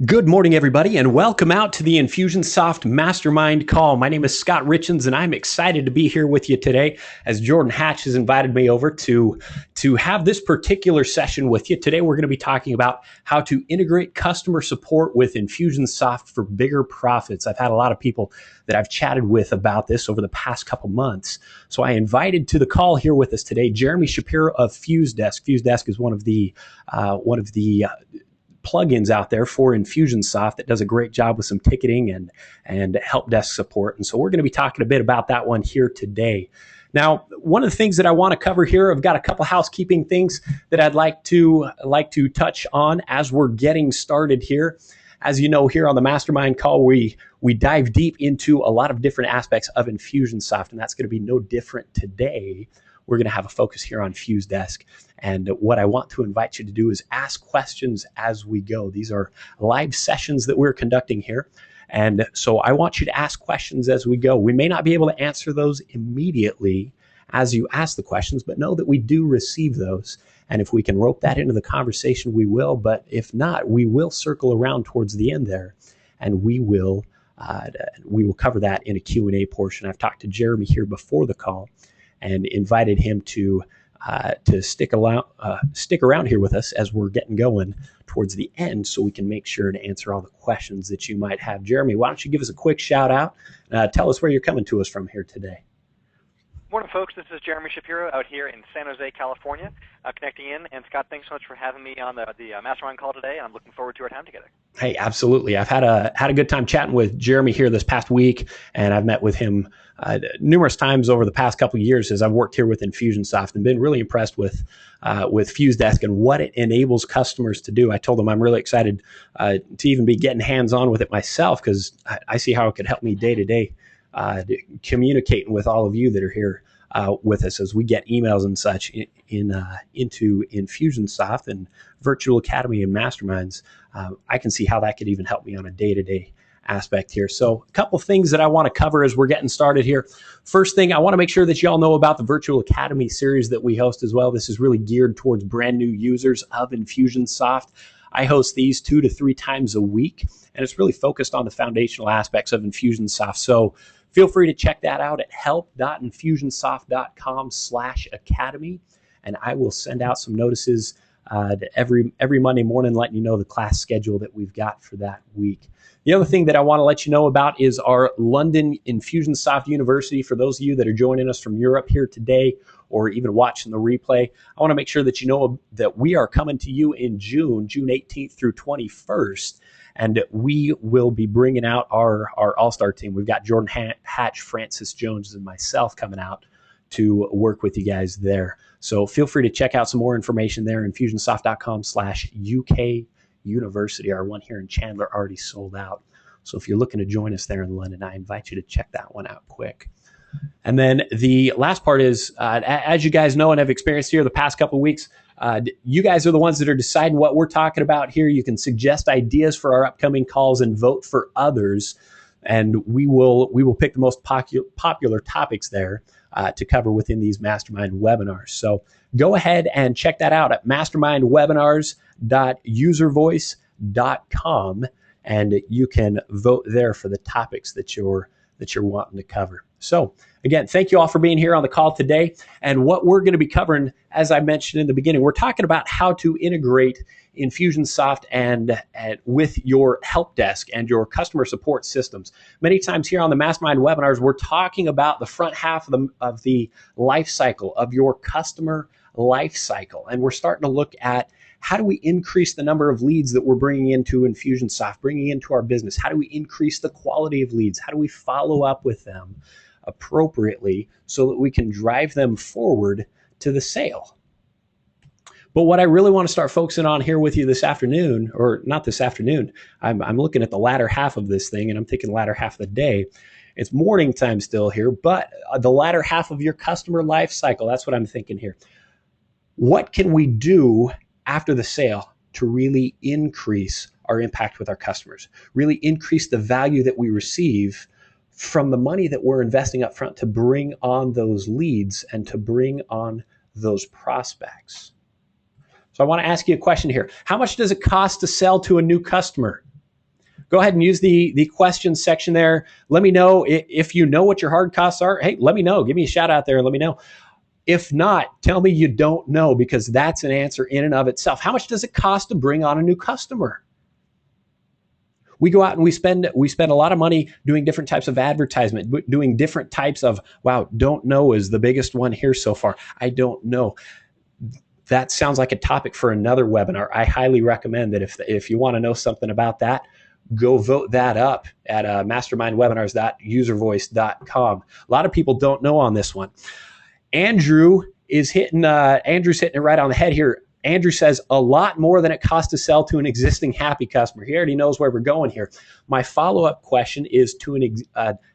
Good morning, everybody, and welcome out to the Infusionsoft Mastermind Call. My name is Scott Richens, and I'm excited to be here with you today as Jordan Hatch has invited me over to have this particular session with you. Today, we're going to be talking about how to integrate customer support with Infusionsoft for bigger profits. I've had a lot of people that I've chatted with about this over the past couple months. So I invited to the call here with us today Jeremy Shapiro of FuseDesk. FuseDesk is one of the plugins out there for Infusionsoft that does a great job with some ticketing and help desk support. And so we're going to be talking a bit about that one here today. Now, one of the things that I want to cover here, I've got a couple housekeeping things that I'd like to touch on as we're getting started here. As you know, here on the Mastermind Call, we dive deep into a lot of different aspects of Infusionsoft, and that's going to be no different today. We're going to have a focus here on FuseDesk. And what I want to invite you to do is ask questions as we go. These are live sessions that we're conducting here. And so I want you to ask questions as we go. We may not be able to answer those immediately as you ask the questions, but know that we do receive those. And if we can rope that into the conversation, we will. But if not, we will circle around towards the end there, and we will cover that in a Q&A portion. I've talked to Jeremy here before the call and invited him to stick around here with us as we're getting going towards the end, so we can make sure to answer all the questions that you might have. Jeremy, why don't you give us a quick shout out? Tell us where you're coming to us from here today. Morning, folks. This is Jeremy Shapiro out here in San Jose, California, connecting in. And Scott, thanks so much for having me on the Mastermind Call today. I'm looking forward to our time together. Hey, absolutely. I've had a good time chatting with Jeremy here this past week, and I've met with him numerous times over the past couple of years as I've worked here with Infusionsoft and been really impressed with FuseDesk and what it enables customers to do. I told him I'm really excited to even be getting hands-on with it myself, because I see how it could help me day to day communicating with all of you that are here with us as we get emails and such into Infusionsoft and Virtual Academy and Masterminds. I can see how that could even help me on a day-to-day aspect here. So a couple things that I want to cover as we're getting started here. First thing, I want to make sure that you all know about the Virtual Academy series that we host as well. This is really geared towards brand new users of Infusionsoft. I host these 2 to 3 times a week, and it's really focused on the foundational aspects of Infusionsoft. So feel free to check that out at help.infusionsoft.com/academy, and I will send out some notices every Monday morning, letting you know the class schedule that we've got for that week. The other thing that I want to let you know about is our London Infusionsoft University. For those of you that are joining us from Europe here today, or even watching the replay, I want to make sure that you know that we are coming to you in June 18th through 21st. And we will be bringing out our all-star team. We've got Jordan Hatch, Francis Jones, and myself coming out to work with you guys there. So feel free to check out some more information there. Infusionsoft.com/UK University. Our one here in Chandler already sold out. So if you're looking to join us there in London, I invite you to check that one out quick. And then the last part is, as you guys know and have experienced here the past couple of weeks, you guys are the ones that are deciding what we're talking about here. You can suggest ideas for our upcoming calls and vote for others, and we will pick the most popular topics there to cover within these mastermind webinars. So go ahead and check that out at mastermindwebinars.uservoice.com, and you can vote there for the topics that you're wanting to cover. So again, thank you all for being here on the call today. And what we're going to be covering, as I mentioned in the beginning, we're talking about how to integrate Infusionsoft and with your help desk and your customer support systems. Many times here on the Mastermind webinars, we're talking about the front half of the life cycle of your customer life cycle. And we're starting to look at how do we increase the number of leads that we're bringing into Infusionsoft, bringing into our business? How do we increase the quality of leads? How do we follow up with them appropriately so that we can drive them forward to the sale? But what I really want to start focusing on here with you this afternoon, or not this afternoon, I'm looking at the latter half of this thing, and I'm thinking the latter half of the day. It's morning time still here, but the latter half of your customer life cycle, that's what I'm thinking here. What can we do after the sale to really increase our impact with our customers, really increase the value that we receive from the money that we're investing up front to bring on those leads and to bring on those prospects? So I want to ask you a question here. How much does it cost to sell to a new customer? go ahead and use the questions section there. Let me know if you know what your hard costs are. Hey, let me know. Give me a shout out there and let me know. If not, tell me you don't know, because that's an answer in and of itself. How much does it cost to bring on a new customer? We go out and we spend a lot of money doing different types of advertisement, doing different types of, wow, don't know is the biggest one here so far. I don't know. That sounds like a topic for another webinar. I highly recommend that if you want to know something about that, go vote that up at mastermindwebinars.uservoice.com. A lot of people don't know on this one. Andrew's hitting it right on the head here. Andrew says a lot more than it costs to sell to an existing happy customer. He already knows where we're going here. My follow-up question is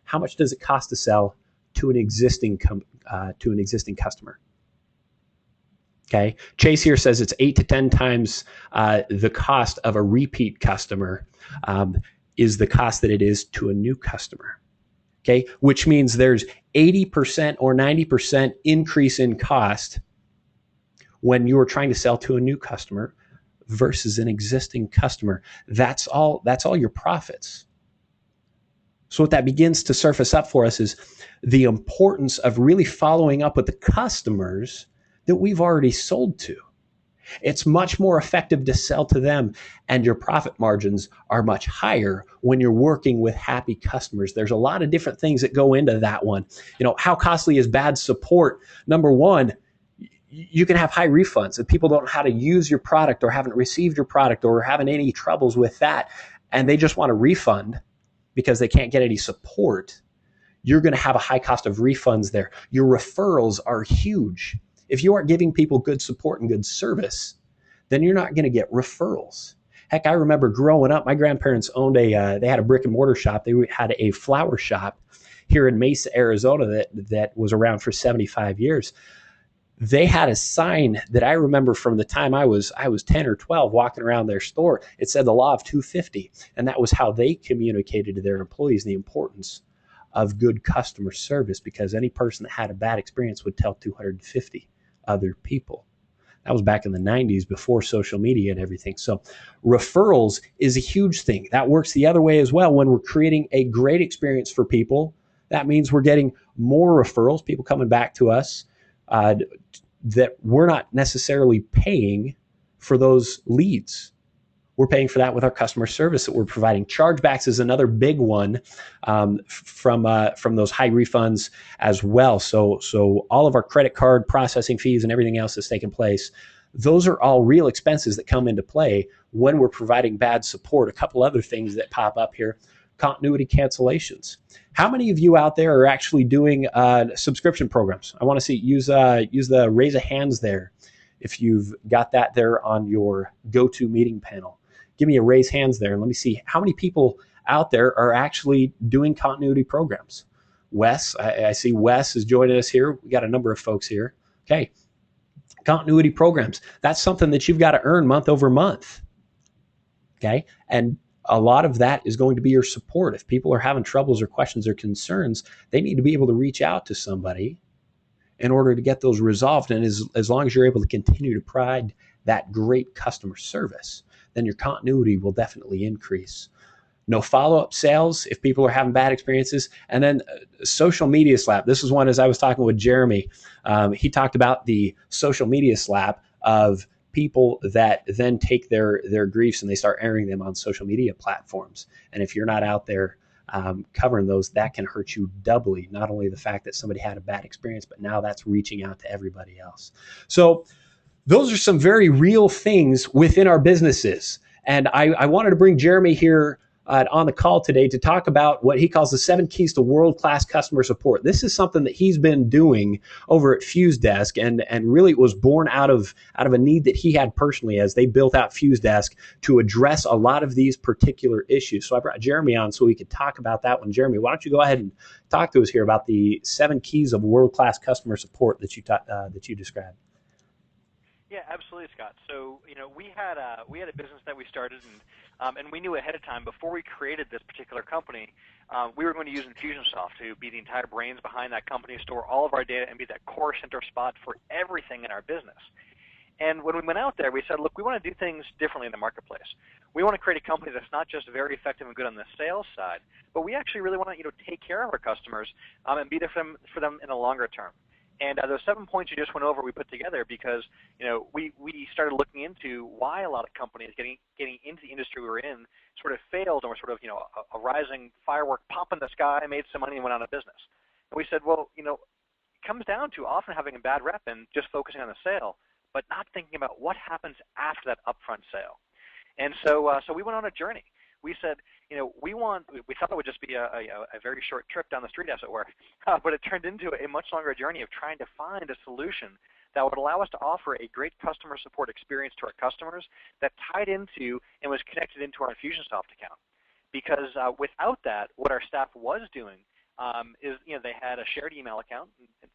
how much does it cost to sell to an existing customer? Okay. Chase here says it's 8 to 10 times the cost of a repeat customer is the cost that it is to a new customer. Okay, which means there's 80% or 90% increase in cost when you are trying to sell to a new customer versus an existing customer. That's all your profits. So what that begins to surface up for us is the importance of really following up with the customers that we've already sold to. It's much more effective to sell to them, and your profit margins are much higher when you're working with happy customers. There's a lot of different things that go into that one. How costly is bad support? Number one, you can have high refunds if people don't know how to use your product or haven't received your product or having any troubles with that, and they just want a refund because they can't get any support. You're going to have a high cost of refunds there. Your referrals are huge. If you aren't giving people good support and good service, then you're not going to get referrals. Heck, I remember growing up, my grandparents owned they had a brick and mortar shop. They had a flower shop here in Mesa, Arizona that was around for 75 years. They had a sign that I remember from the time I was 10 or 12 walking around their store. It said the law of 250. And that was how they communicated to their employees the importance of good customer service, because any person that had a bad experience would tell 250 other people. That was back in the 90s before social media and everything. So referrals is a huge thing. That works the other way as well. When we're creating a great experience for people, that means we're getting more referrals, people coming back to us that we're not necessarily paying for those leads. We're paying for that with our customer service that we're providing. Chargebacks is another big one from those high refunds as well. So all of our credit card processing fees and everything else that's taking place, those are all real expenses that come into play when we're providing bad support. A couple other things that pop up here: continuity cancellations. How many of you out there are actually doing subscription programs? I want to see use the raise of hands there if you've got that there on your GoToMeeting panel. Give me a raise hands there and let me see how many people out there are actually doing continuity programs. Wes, I see Wes is joining us here. We got a number of folks here. Okay. Continuity programs. That's something that you've got to earn month over month. Okay. And a lot of that is going to be your support. If people are having troubles or questions or concerns, they need to be able to reach out to somebody in order to get those resolved. And as long as you're able to continue to provide that great customer service, then your continuity will definitely increase. No follow-up sales if people are having bad experiences. And then social media slap. This is one, as I was talking with Jeremy, he talked about the social media slap of people that then take their griefs and they start airing them on social media platforms. And if you're not out there covering those, that can hurt you doubly. Not only the fact that somebody had a bad experience, but now that's reaching out to everybody else. So those are some very real things within our businesses. And I wanted to bring Jeremy here on the call today to talk about what he calls the 7 keys to world-class customer support. This is something that he's been doing over at FuseDesk, and really it was born out of a need that he had personally as they built out FuseDesk to address a lot of these particular issues. So I brought Jeremy on so we could talk about that one. Jeremy, why don't you go ahead and talk to us here about the 7 keys of world-class customer support that you described. Yeah, absolutely, Scott. So, we had a business that we started, and we knew ahead of time before we created this particular company, we were going to use Infusionsoft to be the entire brains behind that company, store all of our data, and be that core center spot for everything in our business. And when we went out there, we said, look, we want to do things differently in the marketplace. We want to create a company that's not just very effective and good on the sales side, but we actually really want to take care of our customers and be there for them in the longer term. And those 7 points you just went over, we put together because we started looking into why a lot of companies getting into the industry we were in sort of failed and were sort of a rising firework pop in the sky, made some money, and went out of business. And we said, well, it comes down to often having a bad rep and just focusing on the sale, but not thinking about what happens after that upfront sale. And so we went on a journey. We said, we thought it would just be a very short trip down the street, as it were, but it turned into a much longer journey of trying to find a solution that would allow us to offer a great customer support experience to our customers that tied into and was connected into our Infusionsoft account. Because without that, what our staff was doing is, they had a shared email account,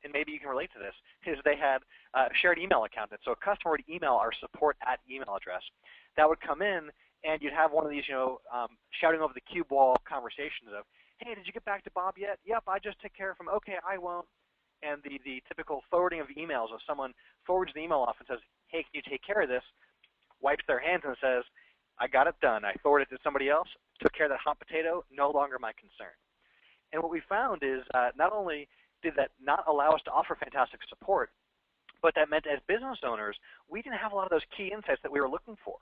and maybe you can relate to this, is they had a shared email account. And so a customer would email our support at email address. That would come in, and you'd have one of these, shouting over the cue ball conversations of, hey, did you get back to Bob yet? Yep, I just took care of him. Okay, I won't. And the typical forwarding of emails of someone forwards the email off and says, hey, can you take care of this? Wipes their hands and says, I got it done. I forwarded it to somebody else, took care of that hot potato, no longer my concern. And what we found is not only did that not allow us to offer fantastic support, but that meant as business owners, we didn't have a lot of those key insights that we were looking for.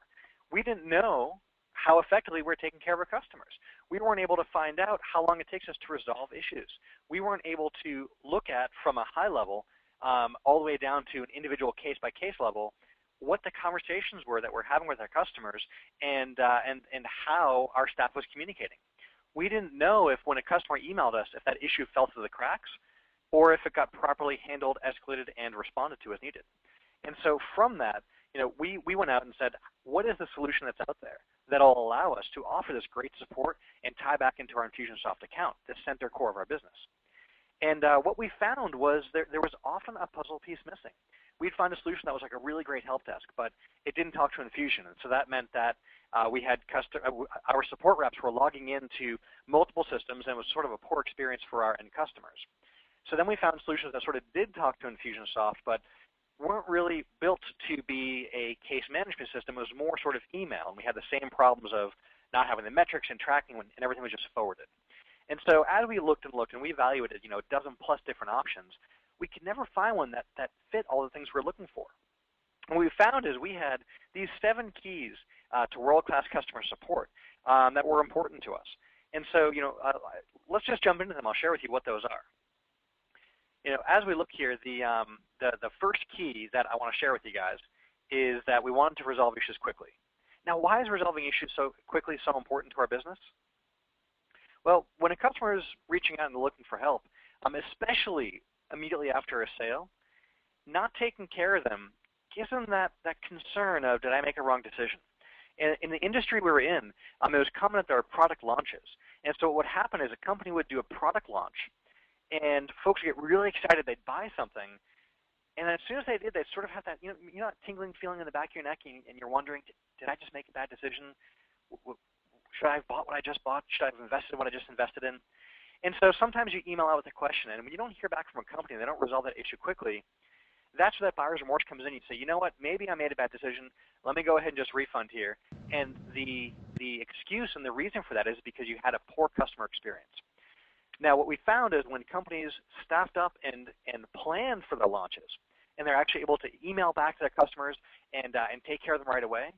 We didn't know how effectively we're taking care of our customers. We weren't able to find out how long it takes us to resolve issues. We weren't able to look at, from a high level, all the way down to an individual case-by-case level, what the conversations were that we're having with our customers and how our staff was communicating. We didn't know if when a customer emailed us, if that issue fell through the cracks, or if it got properly handled, escalated, and responded to as needed. And so from that, we went out and said, what is the solution that's out there that will allow us to offer this great support and tie back into our Infusionsoft account, the center core of our business? And what we found was there was often a puzzle piece missing. We'd find a solution that was like a really great help desk, but it didn't talk to Infusion. And so that meant that we had our support reps were logging into multiple systems, and it was sort of a poor experience for our end customers. So then we found solutions that sort of did talk to Infusionsoft, but weren't really built to be a case management system. It was more sort of email, and we had the same problems of not having the metrics and tracking, and everything was just forwarded. And so as we looked and looked, and we evaluated a dozen plus different options, we could never find one that fit all the things we're looking for. And what we found is we had these 7 keys to world-class customer support that were important to us. And so let's just jump into them. I'll share with you what those are. As we look here, the first key that I want to share with you guys is that we wanted to resolve issues quickly. Now, why is resolving issues so quickly so important to our business? Well, when a customer is reaching out and looking for help, especially immediately after a sale, not taking care of them gives them that concern of, did I make a wrong decision? And in the industry we were in, it was common that there are product launches. And so what would happen is a company would do a product launch, and folks would get really excited. They'd buy something, and as soon as they did, they'd sort of have that, that tingling feeling in the back of your neck, and you're wondering, did I just make a bad decision? Should I have bought what I just bought? Should I have invested in what I just invested in? And so sometimes you email out with a question, and when you don't hear back from a company and they don't resolve that issue quickly, that's where that buyer's remorse comes in. You say, you know what, maybe I made a bad decision. Let me go ahead and just refund here. And the excuse and the reason for that is because you had a poor customer experience. Now, what we found is when companies staffed up and planned for their launches, and they're actually able to email back to their customers and take care of them right away,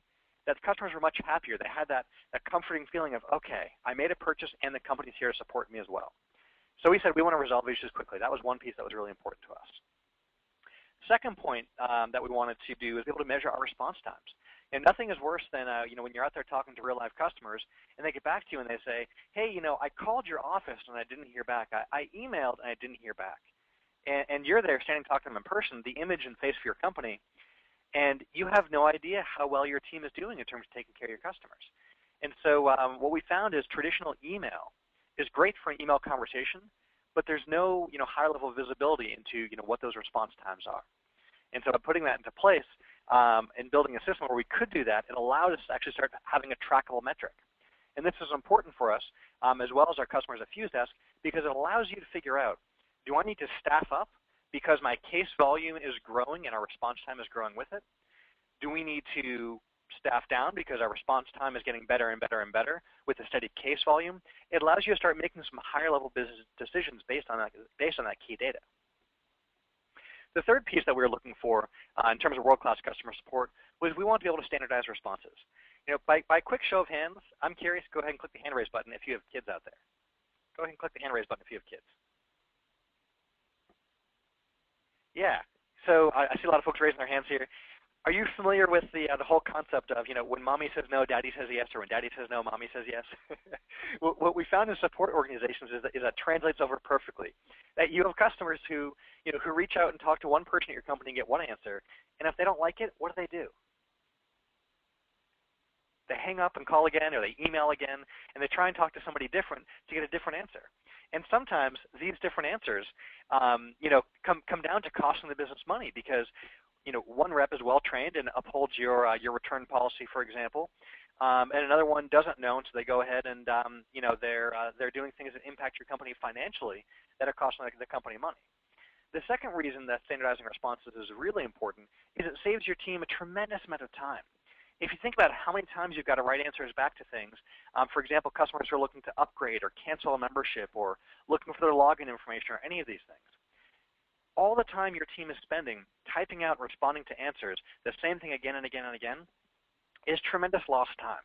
that the customers were much happier. They had that comforting feeling of, okay, I made a purchase and the company's here to support me as well. So we said we want to resolve issues quickly. That was one piece that was really important to us. Second point that we wanted to do is be able to measure our response times. And nothing is worse than when you're out there talking to real life customers and they get back to you and they say, hey, I called your office and I didn't hear back. I emailed and I didn't hear back. And you're there standing talking to them in person, the image and face of your company, and you have no idea how well your team is doing in terms of taking care of your customers. And so what we found is traditional email is great for an email conversation, but there's no high level of visibility into what those response times are. And so by putting that into place and building a system where we could do that, it allowed us to actually start having a trackable metric. And this is important for us as well as our customers at FuseDesk, because it allows you to figure out, do I need to staff up because my case volume is growing and our response time is growing with it? Do we need to staff down because our response time is getting better and better and better with a steady case volume, it allows you to start making some higher level business decisions based on that key data. The third piece that we were looking for in terms of world-class customer support was we want to be able to standardize responses. By quick show of hands, I'm curious, go ahead and click the hand raise button if you have kids out there. Go ahead and click the hand raise button if you have kids. Yeah, so I see a lot of folks raising their hands here. Are you familiar with the whole concept of, when mommy says no, daddy says yes, or when daddy says no, mommy says yes? What we found in support organizations is that translates over perfectly. That you have customers who reach out and talk to one person at your company and get one answer, and if they don't like it, what do? They hang up and call again, or they email again, and they try and talk to somebody different to get a different answer. And sometimes these different answers, come down to costing the business money because, one rep is well trained and upholds your return policy, for example, and another one doesn't know, and so they go ahead and they're doing things that impact your company financially that are costing the company money. The second reason that standardizing responses is really important is it saves your team a tremendous amount of time. If you think about how many times you've got to write answers back to things, for example, customers who are looking to upgrade or cancel a membership or looking for their login information or any of these things, all the time your team is spending typing out and responding to answers, the same thing again and again and again, is tremendous lost time.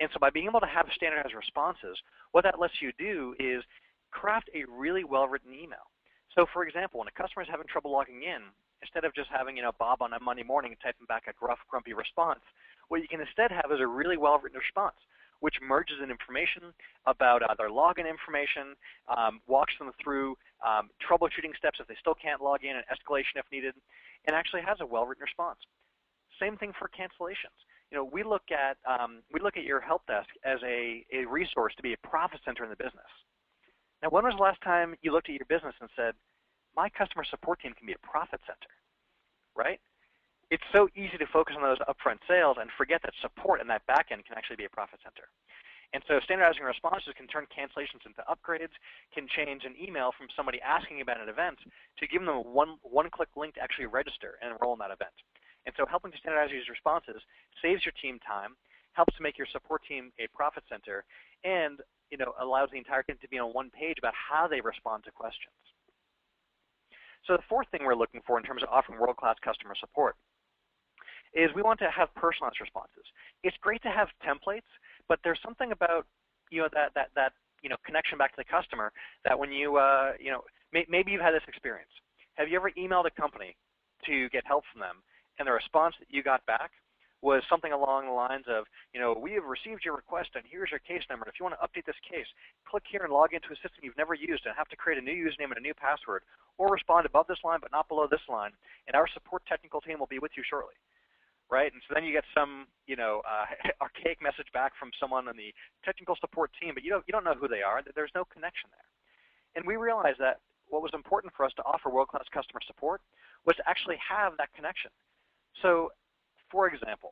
And so by being able to have standardized responses, what that lets you do is craft a really well-written email. So for example, when a customer is having trouble logging in, instead of just having Bob on a Monday morning typing back a gruff, grumpy response, what you can instead have is a really well-written response, which merges in information about their login information, walks them through troubleshooting steps if they still can't log in, and escalation if needed, and actually has a well-written response. Same thing for cancellations. We look at your help desk as a resource to be a profit center in the business. Now, when was the last time you looked at your business and said, my customer support team can be a profit center, right? It's so easy to focus on those upfront sales and forget that support and that back end can actually be a profit center. And so standardizing responses can turn cancellations into upgrades, can change an email from somebody asking about an event to giving them a one-click link to actually register and enroll in that event. And so helping to standardize these responses saves your team time, helps to make your support team a profit center, and allows the entire team to be on one page about how they respond to questions. So the fourth thing we're looking for in terms of offering world-class customer support is we want to have personalized responses. It's great to have templates, but there's something about that connection back to the customer that when maybe you've had this experience. Have you ever emailed a company to get help from them, and the response that you got back was something along the lines of, we have received your request and here's your case number. If you want to update this case, click here and log into a system you've never used and have to create a new username and a new password, or respond above this line but not below this line, and our support technical team will be with you shortly. Right? And so then you get some, archaic message back from someone on the technical support team, but you don't know who they are. There's no connection there. And we realized that what was important for us to offer world-class customer support was to actually have that connection. So, for example,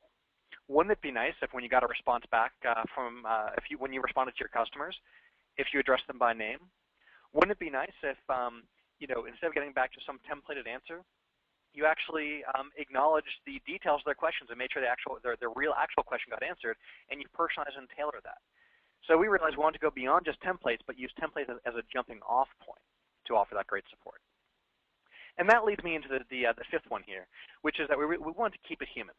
wouldn't it be nice if when you got a response back when you responded to your customers, if you addressed them by name? Wouldn't it be nice if, instead of getting back to some templated answer, you actually acknowledged the details of their questions and made sure their real actual question got answered, and you personalize and tailor that. So we realized we wanted to go beyond just templates, but use templates as a jumping off point to offer that great support. And that leads me into the fifth one here, which is that we want to keep it human.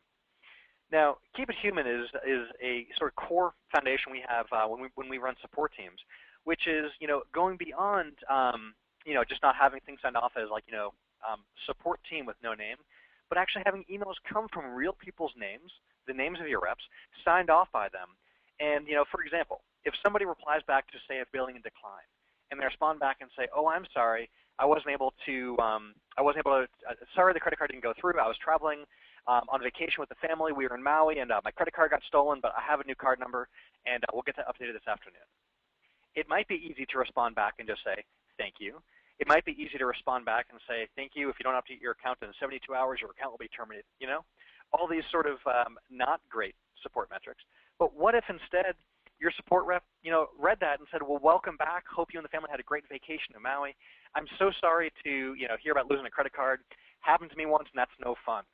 Now, keep it human is a sort of core foundation we have when we run support teams, which is going beyond just not having things signed off as support team with no name, but actually having emails come from real people's names, the names of your reps, signed off by them. And for example, if somebody replies back to say a billing in decline, and they respond back and say, "Oh, I'm sorry, sorry the credit card didn't go through. I was traveling on vacation with the family. We were in Maui, and my credit card got stolen, but I have a new card number, and we'll get that updated this afternoon." It might be easy to respond back and just say, "Thank you." It might be easy to respond back and say, "Thank you. If you don't update your account in 72 hours, your account will be terminated." All these sort of not great support metrics. But what if instead your support rep, read that and said, "Well, welcome back. Hope you and the family had a great vacation in Maui. I'm so sorry to, hear about losing a credit card. Happened to me once, and that's no fun.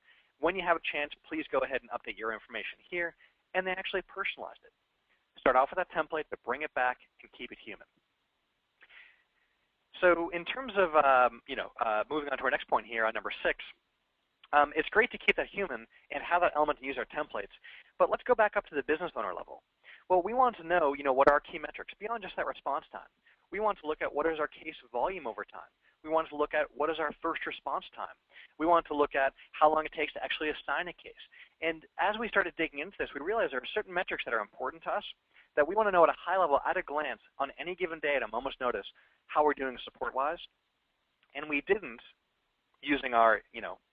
When you have a chance, please go ahead and update your information here, and they actually personalized it. Start off with that template, but bring it back and keep it human. So in terms of moving on to our next point here on number 6, it's great to keep that human and have that element to use our templates, but let's go back up to the business owner level. Well, we want to know, what are our key metrics beyond just that response time. We want to look at what is our case volume over time. We want to look at what is our first response time. We want to look at how long it takes to actually assign a case. And as we started digging into this, we realized there are certain metrics that are important to us that we want to know at a high level, at a glance, on any given day at a moment's notice, how we're doing support-wise. And we didn't, using our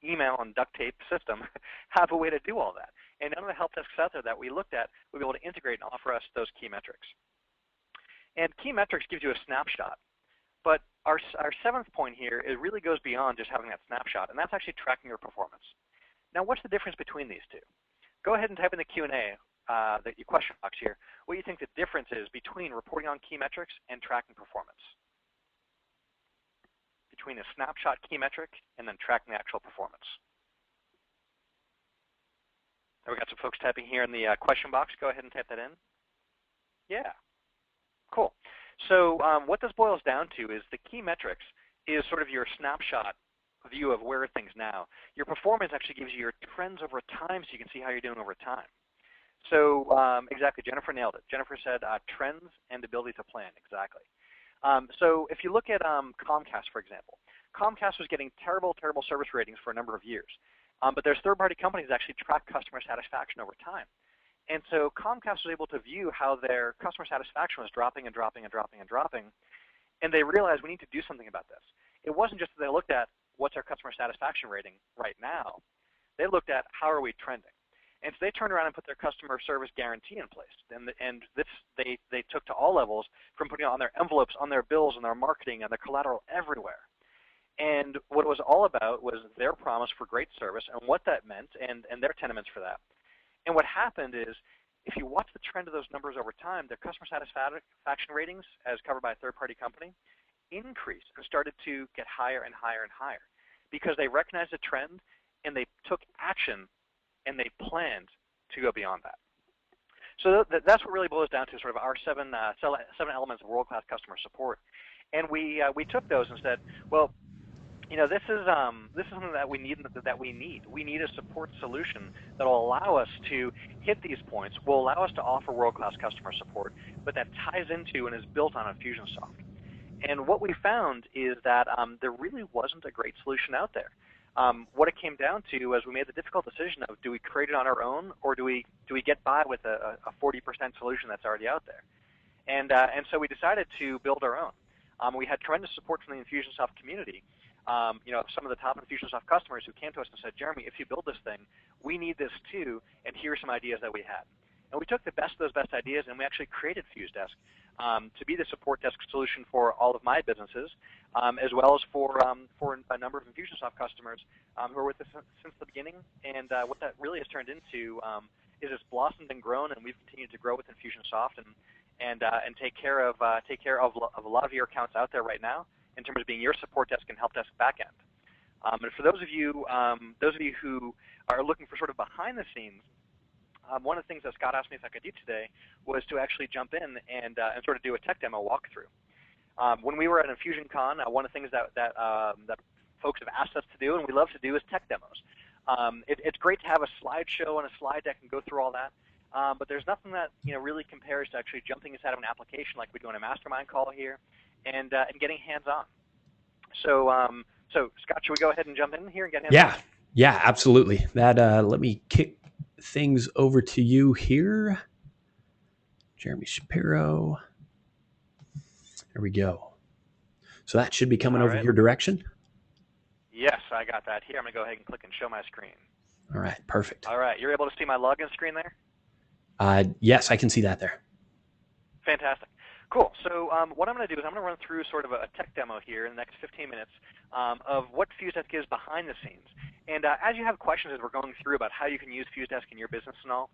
email and duct tape system, have a way to do all that. And none of the help desks out there that we looked at would be able to integrate and offer us those key metrics. And key metrics gives you a snapshot. But our 7th point here, it really goes beyond just having that snapshot, and that's actually tracking your performance. Now, what's the difference between these two? Go ahead and type in the Q&A, your question box here, what you think the difference is between reporting on key metrics and tracking performance. Between a snapshot key metric and then tracking the actual performance. We got some folks typing here in the question box. Go ahead and type that in. Yeah, cool. So what this boils down to is the key metrics is sort of your snapshot view of where are things now. Your performance actually gives you your trends over time so you can see how you're doing over time. So exactly, Jennifer nailed it. Jennifer said trends and ability to plan, exactly. So if you look at Comcast, for example, Comcast was getting terrible, terrible service ratings for a number of years. But there's third-party companies that actually track customer satisfaction over time. And so Comcast was able to view how their customer satisfaction was dropping and dropping and dropping and dropping, and they realized we need to do something about this. It wasn't just that they looked at what's our customer satisfaction rating right now. They looked at how are we trending. And so they turned around and put their customer service guarantee in place. And this they took to all levels, from putting it on their envelopes, on their bills, on their marketing, on their collateral, everywhere. And what it was all about was their promise for great service and what that meant and their tenements for that. And what happened is, if you watch the trend of those numbers over time, their customer satisfaction ratings, as covered by a third-party company, increased and started to get higher and higher and higher because they recognized a trend and they took action and they planned to go beyond that. So that's what really boils down to sort of our seven elements of world-class customer support. And we took those and said, well, this is something that we need. We need a support solution that will allow us to hit these points, will allow us to offer world-class customer support, but that ties into and is built on Infusionsoft. And what we found is that there really wasn't a great solution out there. What it came down to was we made the difficult decision of, do we create it on our own, or do we get by with a 40% solution that's already out there? And so we decided to build our own. We had tremendous support from the Infusionsoft community. Some of the top Infusionsoft customers who came to us and said, Jeremy, if you build this thing, we need this too, and here are some ideas that we had. And we took the best of those best ideas, and we actually created FuseDesk to be the support desk solution for all of my businesses, as well as for a number of Infusionsoft customers who are with us since the beginning. And what that really has turned into is it's blossomed and grown, and we've continued to grow with Infusionsoft and take care of a lot of your accounts out there right now, in terms of being your support desk and help desk backend. And for those of you who are looking for sort of behind the scenes, one of the things that Scott asked me if I could do today was to actually jump in and sort of do a tech demo walkthrough. When we were at InfusionCon, one of the things that folks have asked us to do, and we love to do, is tech demos. It's great to have a slideshow and a slide deck and go through all that, but there's nothing that really compares to actually jumping inside of an application like we do on a mastermind call here, and getting hands-on. So Scott, should we go ahead and jump in here and get hands-on? Yeah, absolutely. That let me kick things over to you here, Jeremy Shapiro. There we go. So that should be coming over your direction. Yes, I got that here. I'm going to go ahead and click and show my screen. All right, perfect. All right, you're able to see my login screen there? Yes, I can see that there. Fantastic. Cool. So what I'm going to do is I'm going to run through sort of a tech demo here in the next 15 minutes of what FuseDesk is behind the scenes. And as you have questions as we're going through about how you can use FuseDesk in your business and all,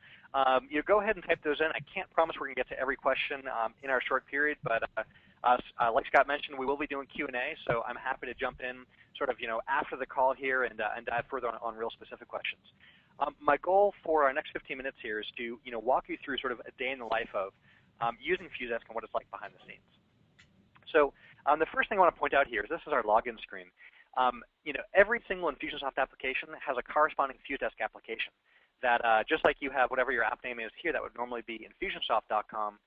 go ahead and type those in. I can't promise we're going to get to every question in our short period, but Like Scott mentioned, we will be doing Q&A, so I'm happy to jump in sort of, after the call here and dive further on real specific questions. My goal for our next 15 minutes here is to, walk you through sort of a day in the life of using FuseDesk and what it's like behind the scenes. So the first thing I want to point out here is this is our login screen. Every single Infusionsoft application has a corresponding FuseDesk application that just like you have whatever your app name is here that would normally be Infusionsoft.com,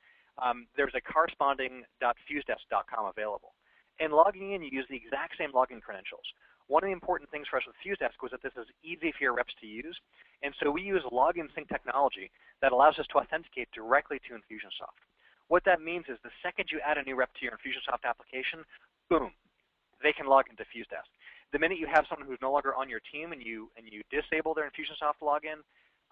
there's a corresponding .fusedesk.com available. And logging in, you use the exact same login credentials. One of the important things for us with FuseDesk was that this is easy for your reps to use, and so we use login sync technology that allows us to authenticate directly to Infusionsoft. What that means is the second you add a new rep to your Infusionsoft application, boom, they can log into FuseDesk. The minute you have someone who's no longer on your team and you disable their Infusionsoft login,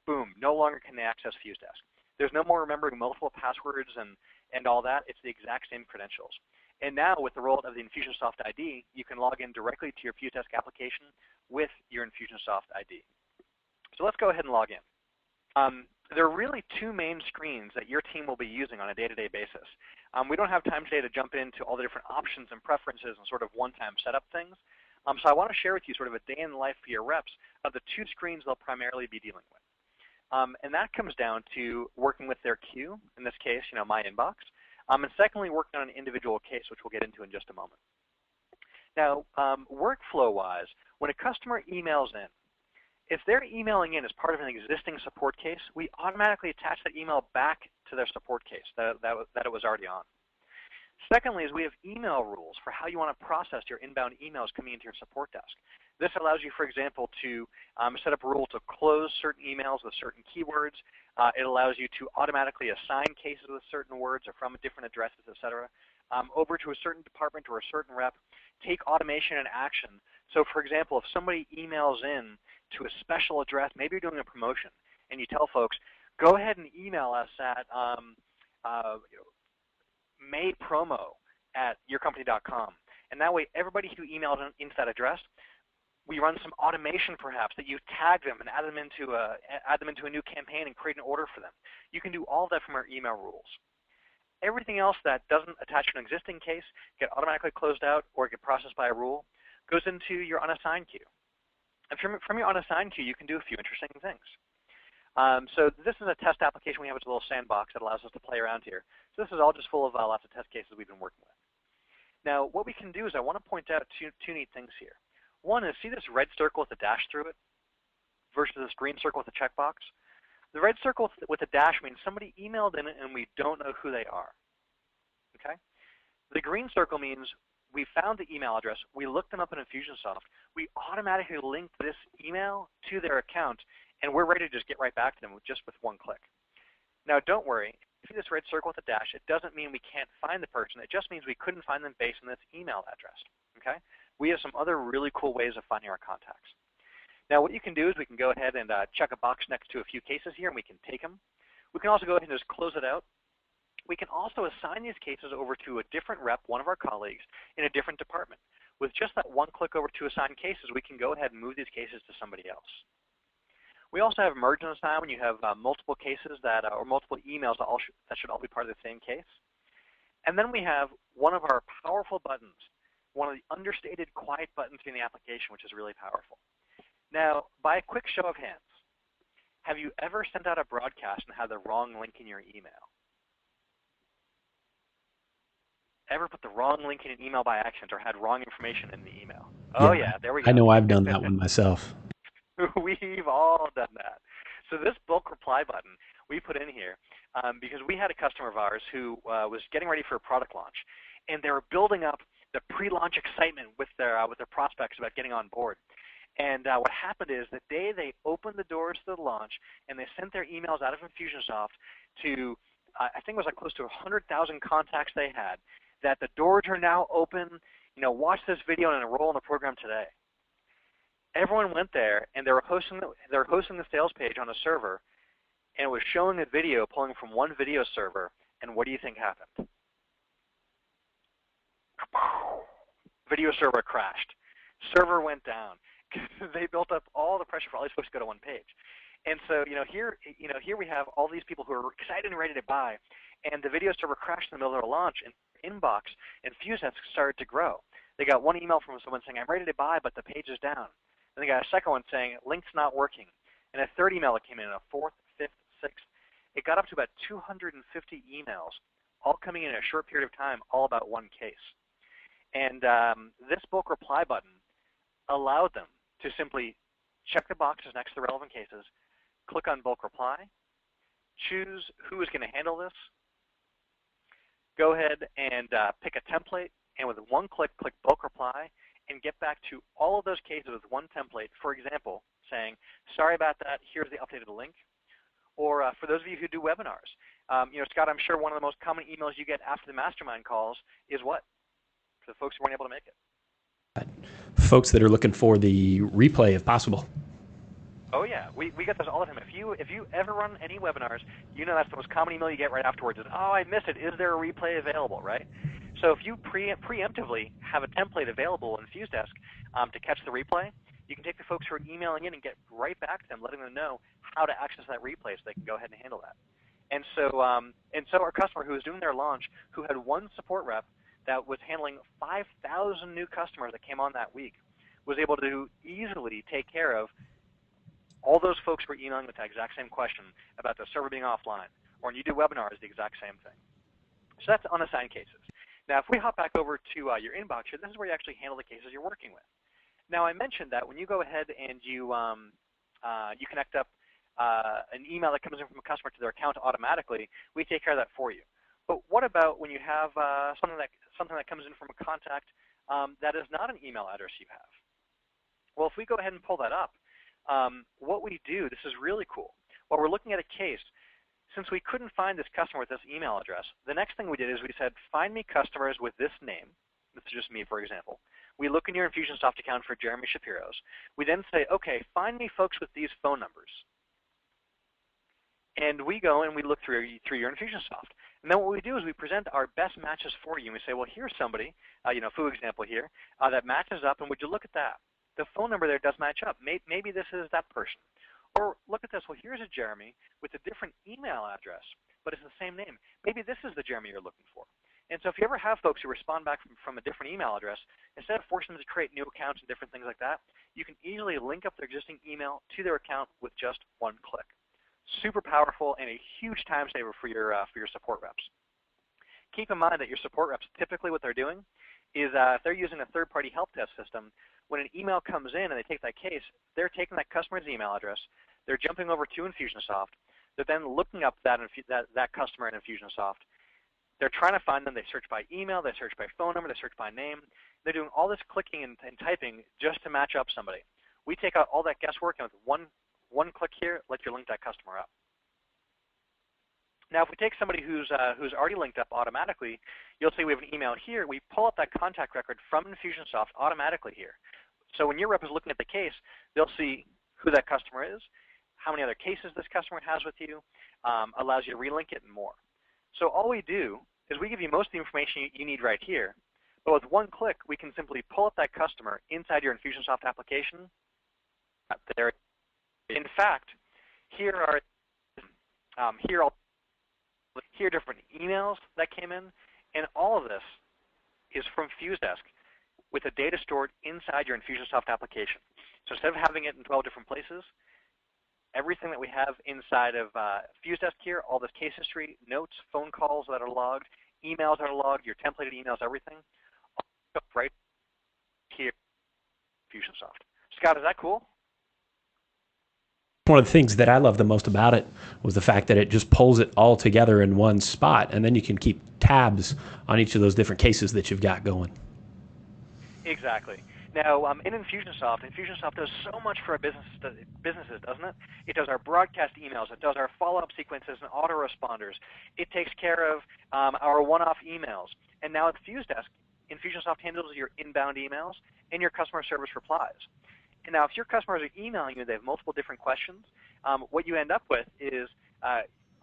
boom, no longer can they access FuseDesk. There's no more remembering multiple passwords and all that. It's the exact same credentials. And now with the rollout of the Infusionsoft ID, you can log in directly to your FuseDesk application with your Infusionsoft ID. So let's go ahead and log in. There are really two main screens that your team will be using on a day-to-day basis. We don't have time today to jump into all the different options and preferences and sort of one-time setup things. So I want to share with you sort of a day in the life for your reps of the two screens they'll primarily be dealing with. And that comes down to working with their queue, in this case, my inbox, and secondly, working on an individual case, which we'll get into in just a moment. Now, workflow-wise, when a customer emails in, if they're emailing in as part of an existing support case, we automatically attach that email back to their support case that it was already on. Secondly is we have email rules for how you want to process your inbound emails coming into your support desk. This allows you, for example, to set up a rule to close certain emails with certain keywords. It allows you to automatically assign cases with certain words or from different addresses, etc., over to a certain department or a certain rep. Take automation and action. So, for example, if somebody emails in to a special address, maybe you're doing a promotion, and you tell folks, go ahead and email us at maypromo@yourcompany.com. And that way, everybody who emailed into that address, we run some automation perhaps that you tag them and add them into a new campaign and create an order for them. You can do all that from our email rules. Everything else that doesn't attach to an existing case, get automatically closed out or get processed by a rule, goes into your unassigned queue. And from your unassigned queue, you can do a few interesting things. So this is a test application we have. It's a little sandbox that allows us to play around here. So this is all just full of lots of test cases we've been working with. Now, what we can do is I want to point out two neat things here. One is, see this red circle with a dash through it versus this green circle with a checkbox? The red circle with a dash means somebody emailed in and we don't know who they are. Okay? The green circle means we found the email address, we looked them up in Infusionsoft, we automatically linked this email to their account, and we're ready to just get right back to them just with one click. Now, don't worry. See this red circle with a dash, it doesn't mean we can't find the person. It just means we couldn't find them based on this email address. Okay? We have some other really cool ways of finding our contacts. Now, what you can do is we can go ahead and check a box next to a few cases here, and we can take them. We can also go ahead and just close it out. We can also assign these cases over to a different rep, one of our colleagues, in a different department. With just that one click over to assign cases, we can go ahead and move these cases to somebody else. We also have merge and assign when you have multiple cases or multiple emails that should all be part of the same case. And then we have one of our powerful buttons, one of the understated quiet buttons in the application, which is really powerful. Now, by a quick show of hands, have you ever sent out a broadcast and had the wrong link in your email? Ever put the wrong link in an email by accident or had wrong information in the email? Oh yeah, there we go. I know I've done that one myself. We've all done that. So this bulk reply button we put in here because we had a customer of ours who was getting ready for a product launch, and they were building up the pre-launch excitement with their prospects about getting on board. And what happened is the day they opened the doors to the launch and they sent their emails out of Infusionsoft to, I think it was like close to 100,000 contacts they had, that the doors are now open, watch this video and enroll in the program today. Everyone went there and they were hosting the sales page on a server, and it was showing a video pulling from one video server, and what do you think happened? Video server crashed. Server went down. They built up all the pressure for all these folks to go to one page. And so, here we have all these people who are excited and ready to buy, and the video server crashed in the middle of a launch, and inbox in FuseDesk started to grow. They got one email from someone saying, I'm ready to buy, but the page is down. And they got a second one saying, link's not working. And a third email that came in, a fourth, fifth, sixth. It got up to about 250 emails, all coming in a short period of time, all about one case. And this bulk reply button allowed them to simply check the boxes next to the relevant cases, click on bulk reply, choose who is going to handle this, go ahead and pick a template, and with one click, click bulk reply, and get back to all of those cases with one template. For example, saying, sorry about that, here's the updated link. Or for those of you who do webinars, Scott, I'm sure one of the most common emails you get after the mastermind calls is what? For the folks who weren't able to make it. Folks that are looking for the replay if possible. Oh yeah, we get this all the time. If you ever run any webinars, you know that's the most common email you get right afterwards is, oh, I missed it. Is there a replay available, right? So if you preemptively have a template available in FuseDesk to catch the replay, you can take the folks who are emailing in and get right back to them, letting them know how to access that replay so they can go ahead and handle that. And so our customer who was doing their launch, who had one support rep that was handling 5,000 new customers that came on that week, was able to easily take care of all those folks who were emailing with that exact same question about the server being offline, or when you do webinars, the exact same thing. So that's unassigned cases. Now, if we hop back over to your inbox here, this is where you actually handle the cases you're working with. Now, I mentioned that when you go ahead and you connect up an email that comes in from a customer to their account automatically, we take care of that for you. But what about when you have something that comes in from a contact that is not an email address you have? Well, if we go ahead and pull that up, what we do, this is really cool. While we're looking at a case, since we couldn't find this customer with this email address, the next thing we did is we said, find me customers with this name. This is just me, for example. We look in your Infusionsoft account for Jeremy Shapiro's. We then say, okay, find me folks with these phone numbers. And we go and we look through your Infusionsoft. And then what we do is we present our best matches for you. And we say, well, here's somebody, for example here, that matches up. And would you look at that? The phone number there does match up. Maybe this is that person. Or look at this. Well, here's a Jeremy with a different email address, but it's the same name. Maybe this is the Jeremy you're looking for. And so if you ever have folks who respond back from a different email address, instead of forcing them to create new accounts and different things like that, you can easily link up their existing email to their account with just one click. Super powerful and a huge time saver for your support reps. Keep in mind that your support reps, typically what they're doing is if they're using a third-party help desk system, when an email comes in and they take that case, they're taking that customer's email address, they're jumping over to Infusionsoft, they're then looking up that customer in Infusionsoft, they're trying to find them, they search by email, they search by phone number, they search by name, they're doing all this clicking and typing just to match up somebody. We take out all that guesswork and with one click here, let you link that customer up. Now, if we take somebody who's already linked up automatically, you'll see we have an email here. We pull up that contact record from Infusionsoft automatically here. So when your rep is looking at the case, they'll see who that customer is, how many other cases this customer has with you, allows you to relink it and more. So all we do is we give you most of the information you need right here. But with one click, we can simply pull up that customer inside your Infusionsoft application. There. In fact, here are different emails that came in, and all of this is from FuseDesk with the data stored inside your Infusionsoft application. So instead of having it in 12 different places, everything that we have inside of FuseDesk here, all this case history, notes, phone calls that are logged, emails that are logged, your templated emails, everything, all right here in Infusionsoft. Scott, is that cool? One of the things that I love the most about it was the fact that it just pulls it all together in one spot, and then you can keep tabs on each of those different cases that you've got going. Exactly. Now, in Infusionsoft does so much for our businesses, doesn't it? It does our broadcast emails. It does our follow-up sequences and autoresponders. It takes care of our one-off emails. And now with FuseDesk, Infusionsoft handles your inbound emails and your customer service replies. And now if your customers are emailing you, they have multiple different questions, what you end up with is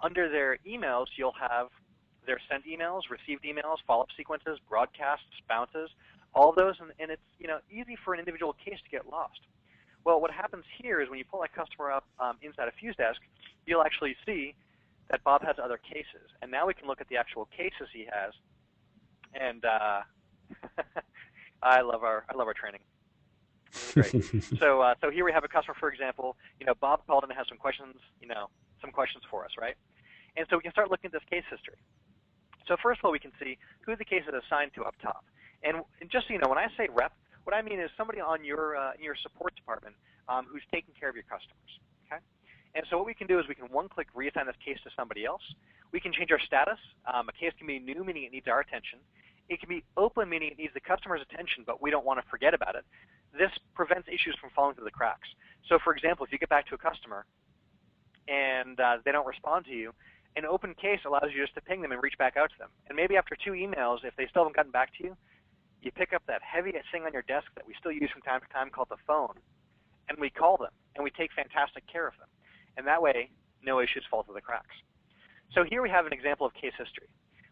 under their emails, you'll have their sent emails, received emails, follow-up sequences, broadcasts, bounces, all of those, and it's easy for an individual case to get lost. Well, what happens here is when you pull that customer up inside of FuseDesk, you'll actually see that Bob has other cases. And now we can look at the actual cases he has And I love our training. It's great. So here we have a customer, for example. Bob called in and has some questions. Some questions for us, right? And so we can start looking at this case history. So first of all, we can see who the case is assigned to up top. And just so you know, when I say rep, what I mean is somebody on your in your support department who's taking care of your customers. Okay. And so what we can do is we can one-click reassign this case to somebody else. We can change our status. A case can be new, meaning it needs our attention. It can be open, meaning it needs the customer's attention, but we don't want to forget about it. This prevents issues from falling through the cracks. So for example, if you get back to a customer and they don't respond to you, an open case allows you just to ping them and reach back out to them. And maybe after 2 emails, if they still haven't gotten back to you, you pick up that heavy thing on your desk that we still use from time to time called the phone, and we call them, and we take fantastic care of them. And that way, no issues fall through the cracks. So here we have an example of case history.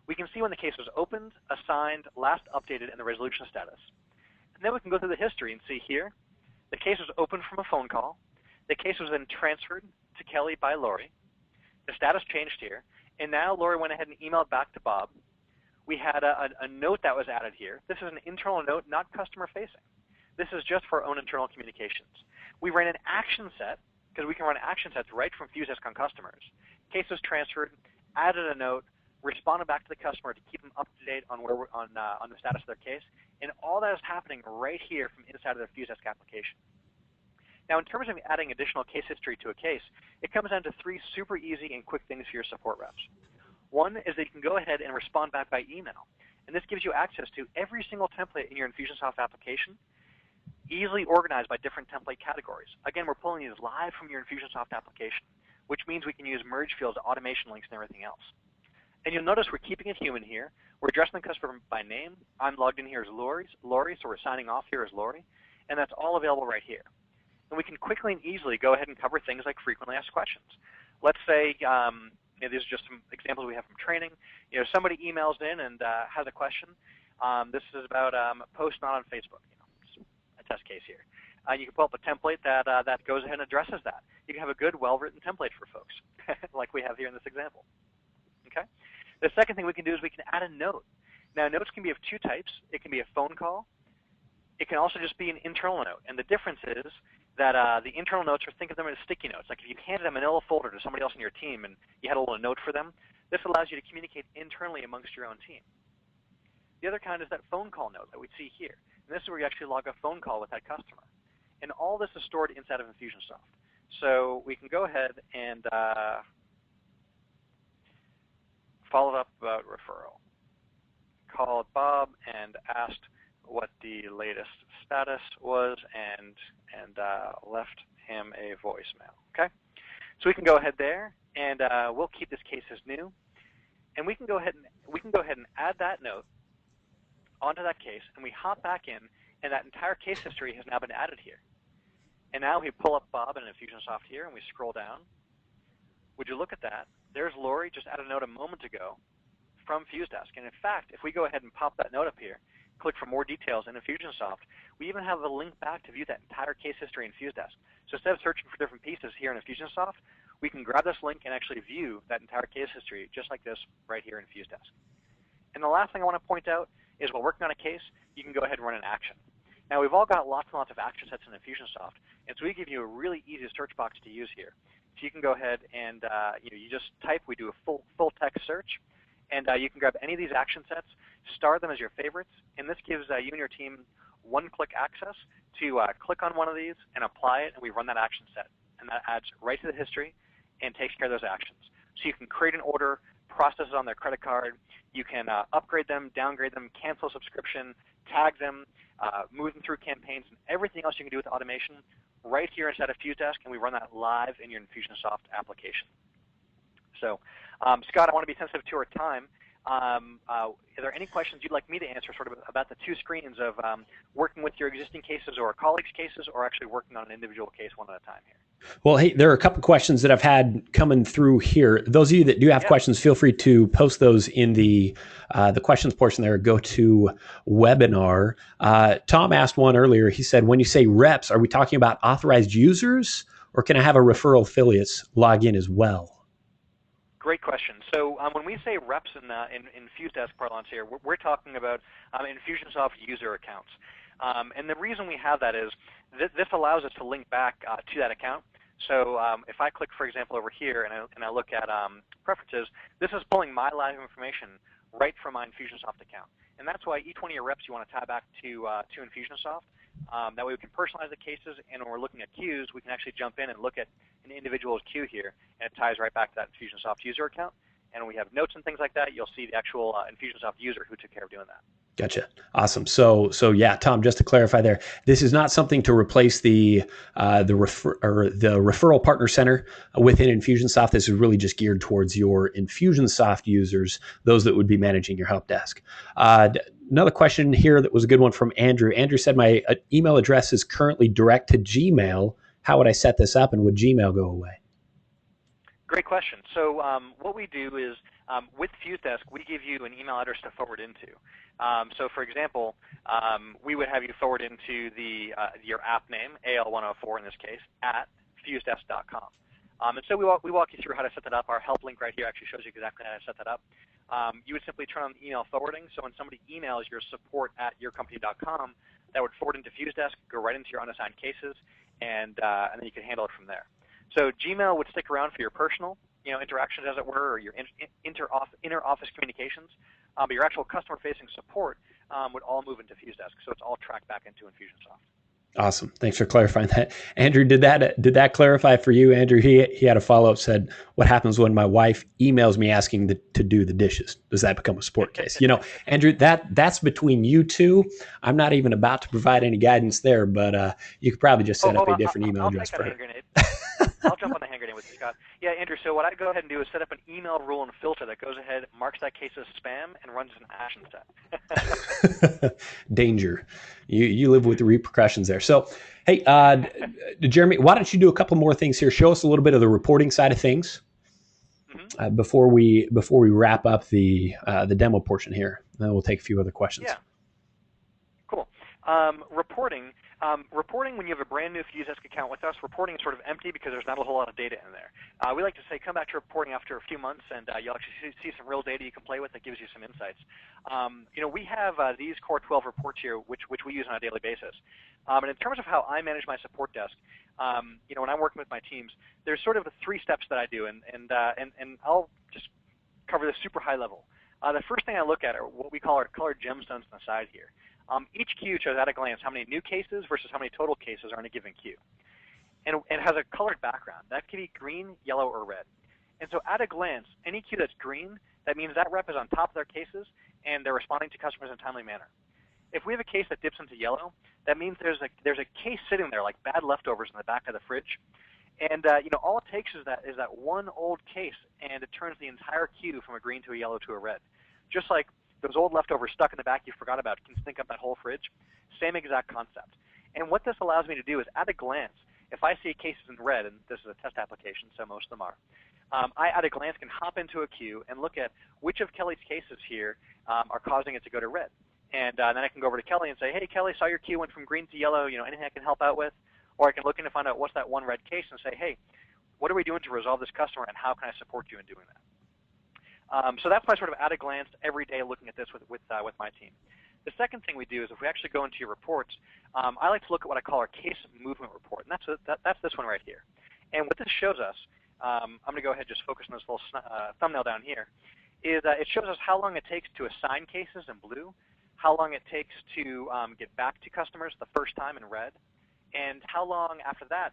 We can see when the case was opened, assigned, last updated, and the resolution status. And then we can go through the history and see here, the case was opened from a phone call. The case was then transferred to Kelly by Lori. The status changed here. And now Lori went ahead and emailed back to Bob. We had a note that was added here. This is an internal note, not customer-facing. This is just for our own internal communications. We ran an action set, because we can run action sets right from FuseDesk on customers. Case was transferred, added a note, responded back to the customer to keep them up to date on where we're on the status of their case, and all that is happening right here from inside of their FuseDesk application. Now, in terms of adding additional case history to a case, it comes down to 3 super easy and quick things for your support reps. One is that you can go ahead and respond back by email, and this gives you access to every single template in your Infusionsoft application, easily organized by different template categories. Again, we're pulling these live from your Infusionsoft application, which means we can use merge fields, automation links, and everything else. And you'll notice we're keeping it human here. We're addressing the customer by name. I'm logged in here as Lori, so we're signing off here as Lori, and that's all available right here. And we can quickly and easily go ahead and cover things like frequently asked questions. Let's say, these are just some examples we have from training. Somebody emails in and has a question. This is about a post not on Facebook. Just a test case here. You can pull up a template that goes ahead and addresses that. You can have a good, well-written template for folks, like we have here in this example. Okay. The second thing we can do is we can add a note. Now, notes can be of 2 types. It can be a phone call. It can also just be an internal note. And the difference is that the internal notes, are think of them as sticky notes. Like if you handed a manila folder to somebody else on your team and you had a little note for them, this allows you to communicate internally amongst your own team. The other kind is that phone call note that we see here. And this is where you actually log a phone call with that customer. And all this is stored inside of Infusionsoft. So we can go ahead and follow up about referral. Called Bob and asked what the latest status was and left him a voicemail. Okay, so we can go ahead there and we'll keep this case as new, and we can go ahead and add that note onto that case, and we hop back in, and that entire case history has now been added here. And now we pull up Bob in Infusionsoft here, and we scroll down. Would you look at that? There's Lori just added a note a moment ago from FuseDesk. And in fact, if we go ahead and pop that note up here, click for more details in Infusionsoft, we even have a link back to view that entire case history in FuseDesk. So instead of searching for different pieces here in Infusionsoft, we can grab this link and actually view that entire case history just like this right here in FuseDesk. And the last thing I want to point out is while working on a case, you can go ahead and run an action. Now, we've all got lots and lots of action sets in Infusionsoft, and so we give you a really easy search box to use here. So you can go ahead and you just type, we do a full text search, and you can grab any of these action sets, star them as your favorites, and this gives you and your team one-click access to click on one of these and apply it, and we run that action set. And that adds right to the history and takes care of those actions. So you can create an order, process it on their credit card, you can upgrade them, downgrade them, cancel a subscription, tag them, move them through campaigns, and everything else you can do with automation right here inside of FuseDesk, and we run that live in your Infusionsoft application. So, Scott, I want to be sensitive to our time. Are there any questions you'd like me to answer sort of about the 2 screens of working with your existing cases or colleagues' cases, or actually working on an individual case one at a time here? Well, hey, there are a couple questions that I've had coming through here. Those of you that do have questions, feel free to post those in the questions portion there. Go to webinar. Tom asked one earlier. He said, when you say reps, are we talking about authorized users, or can I have a referral affiliates log in as well? Great question. So when we say reps in FuseDesk parlance here, we're talking about Infusionsoft user accounts. And the reason we have that is this allows us to link back to that account. So if I click, for example, over here and I look at preferences, this is pulling my live information right from my Infusionsoft account. And that's why each one of your reps you want to tie back to Infusionsoft. That way we can personalize the cases, and when we're looking at queues, we can actually jump in and look at an individual's queue here, and it ties right back to that Infusionsoft user account. And when we have notes and things like that, you'll see the actual Infusionsoft user who took care of doing that. Gotcha. Awesome. So yeah, Tom, just to clarify there, this is not something to replace the referral partner center within Infusionsoft. This is really just geared towards your Infusionsoft users, those that would be managing your help desk. Another question here that was a good one from Andrew. Andrew said, my email address is currently direct to Gmail. How would I set this up, and would Gmail go away? Great question. So what we do is with FuseDesk, we give you an email address to forward into. So for example, we would have you forward into your app name, AL104 in this case, at FuseDesk.com. And so we walk you through how to set that up. Our help link right here actually shows you exactly how to set that up. You would simply turn on the email forwarding. So when somebody emails your support at yourcompany.com, that would forward into FuseDesk, go right into your unassigned cases, and then you can handle it from there. So Gmail would stick around for your personal, interactions, as it were, or your inter-office communications. But your actual customer-facing support would all move into FuseDesk, so it's all tracked back into Infusionsoft. Awesome. Thanks for clarifying that. Andrew, did that clarify for you, Andrew? He had a follow-up, said, what happens when my wife emails me asking to do the dishes? Does that become a support case? Andrew, that's between you two. I'm not even about to provide any guidance there, but you could probably just set up a different email address for her. I'll jump on the hand grenade with you, Scott. Yeah, Andrew, so what I go ahead and do is set up an email rule and filter that goes ahead, marks that case as spam, and runs an action set. Danger. You live with the repercussions there. So, hey, Jeremy, why don't you do a couple more things here? Show us a little bit of the reporting side of things before we wrap up the demo portion here. Then we'll take a few other questions. Yeah. Cool. Reporting when you have a brand new FuseDesk account with us, reporting is sort of empty because there's not a whole lot of data in there. We like to say come back to reporting after a few months, and you'll actually see some real data you can play with that gives you some insights. We have these core 12 reports here, which we use on a daily basis. And in terms of how I manage my support desk, when I'm working with my teams, there's sort of 3 steps that I do, and I'll just cover this super high level. The first thing I look at are what we call our colored gemstones on the side here. Each queue shows at a glance how many new cases versus how many total cases are in a given queue. And it has a colored background. That can be green, yellow, or red. And so at a glance, any queue that's green, that means that rep is on top of their cases and they're responding to customers in a timely manner. If we have a case that dips into yellow, that means there's a case sitting there like bad leftovers in the back of the fridge. And all it takes is that one old case, and it turns the entire queue from a green to a yellow to a red. Just like those old leftovers stuck in the back you forgot about can stink up that whole fridge. Same exact concept. And what this allows me to do is, at a glance, if I see cases in red, and this is a test application, so most of them are, I, at a glance, can hop into a queue and look at which of Kelly's cases here are causing it to go to red. And then I can go over to Kelly and say, hey, Kelly, saw your queue went from green to yellow, anything I can help out with? Or I can look in to find out what's that one red case and say, hey, what are we doing to resolve this customer, and how can I support you in doing that? So that's my sort of at a glance, every day looking at this with my team. The second thing we do is if we actually go into your reports, I like to look at what I call our case movement report, and that's this one right here. And what this shows us, I'm going to go ahead and just focus on this little thumbnail down here, is it shows us how long it takes to assign cases in blue, how long it takes to get back to customers the first time in red, and how long after that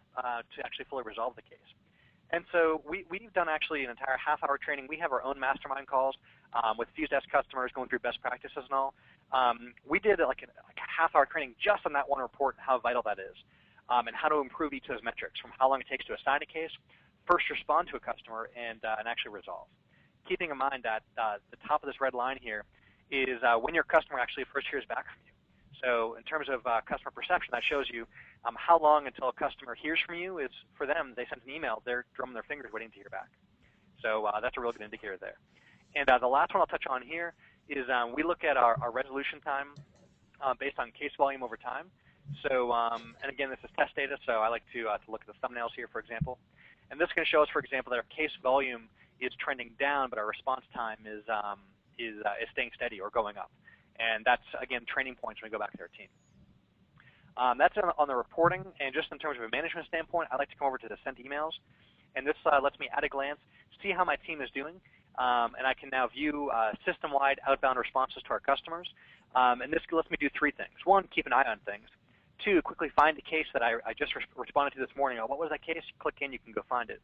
to actually fully resolve the case. And so we've done actually an entire half-hour training. We have our own mastermind calls with FuseDesk customers going through best practices and all. We did like a half-hour training just on that one report and how vital that is, and how to improve each of those metrics, from how long it takes to assign a case, first respond to a customer, and actually resolve. Keeping in mind that the top of this red line here is when your customer actually first hears back from you. So in terms of customer perception, that shows you how long until a customer hears from you is, for them, they send an email, they're drumming their fingers waiting to hear back. So that's a real good indicator there. And the last one I'll touch on here is we look at our resolution time based on case volume over time. So, and again, this is test data, so I like to look at the thumbnails here, for example. And this can show us, for example, that our case volume is trending down, but our response time is staying steady or going up. And that's, again, training points when we go back to our team. That's on the reporting, and just in terms of a management standpoint, I like to come over to the sent emails, and this lets me at a glance see how my team is doing, and I can now view system-wide outbound responses to our customers, and this lets me do three things. One, keep an eye on things. Two, quickly find a case that I just responded to this morning. Oh, what was that case? Click in, you can go find it.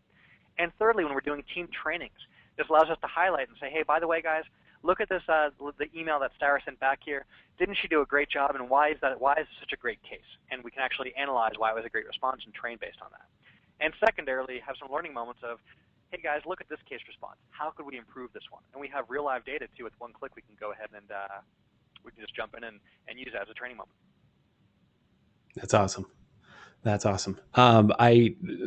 And thirdly, when we're doing team trainings, this allows us to highlight and say, hey, by the way, guys, look at this, the email that Sarah sent back here. Didn't she do a great job, and why is this such a great case? And we can actually analyze why it was a great response and train based on that. And secondarily, have some learning moments of, hey guys, look at this case response. How could we improve this one? And we have real live data too. With one click, we can go ahead and we can just jump in and use that as a training moment. That's awesome. That's awesome.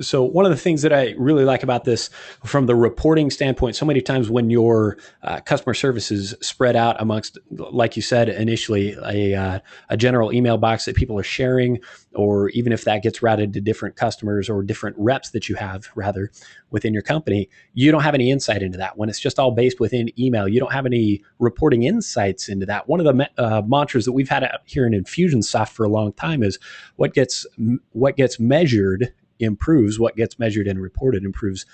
So one of the things that I really like about this from the reporting standpoint, so many times when your customer service is spread out amongst, like you said initially, a general email box that people are sharing, or even if that gets routed to different customers or different reps that you have rather within your company, you don't have any insight into that. When it's just all based within email, you don't have any reporting insights into that. One of the mantras that we've had out here in Infusionsoft for a long time is what gets measured improves. What gets measured and reported improves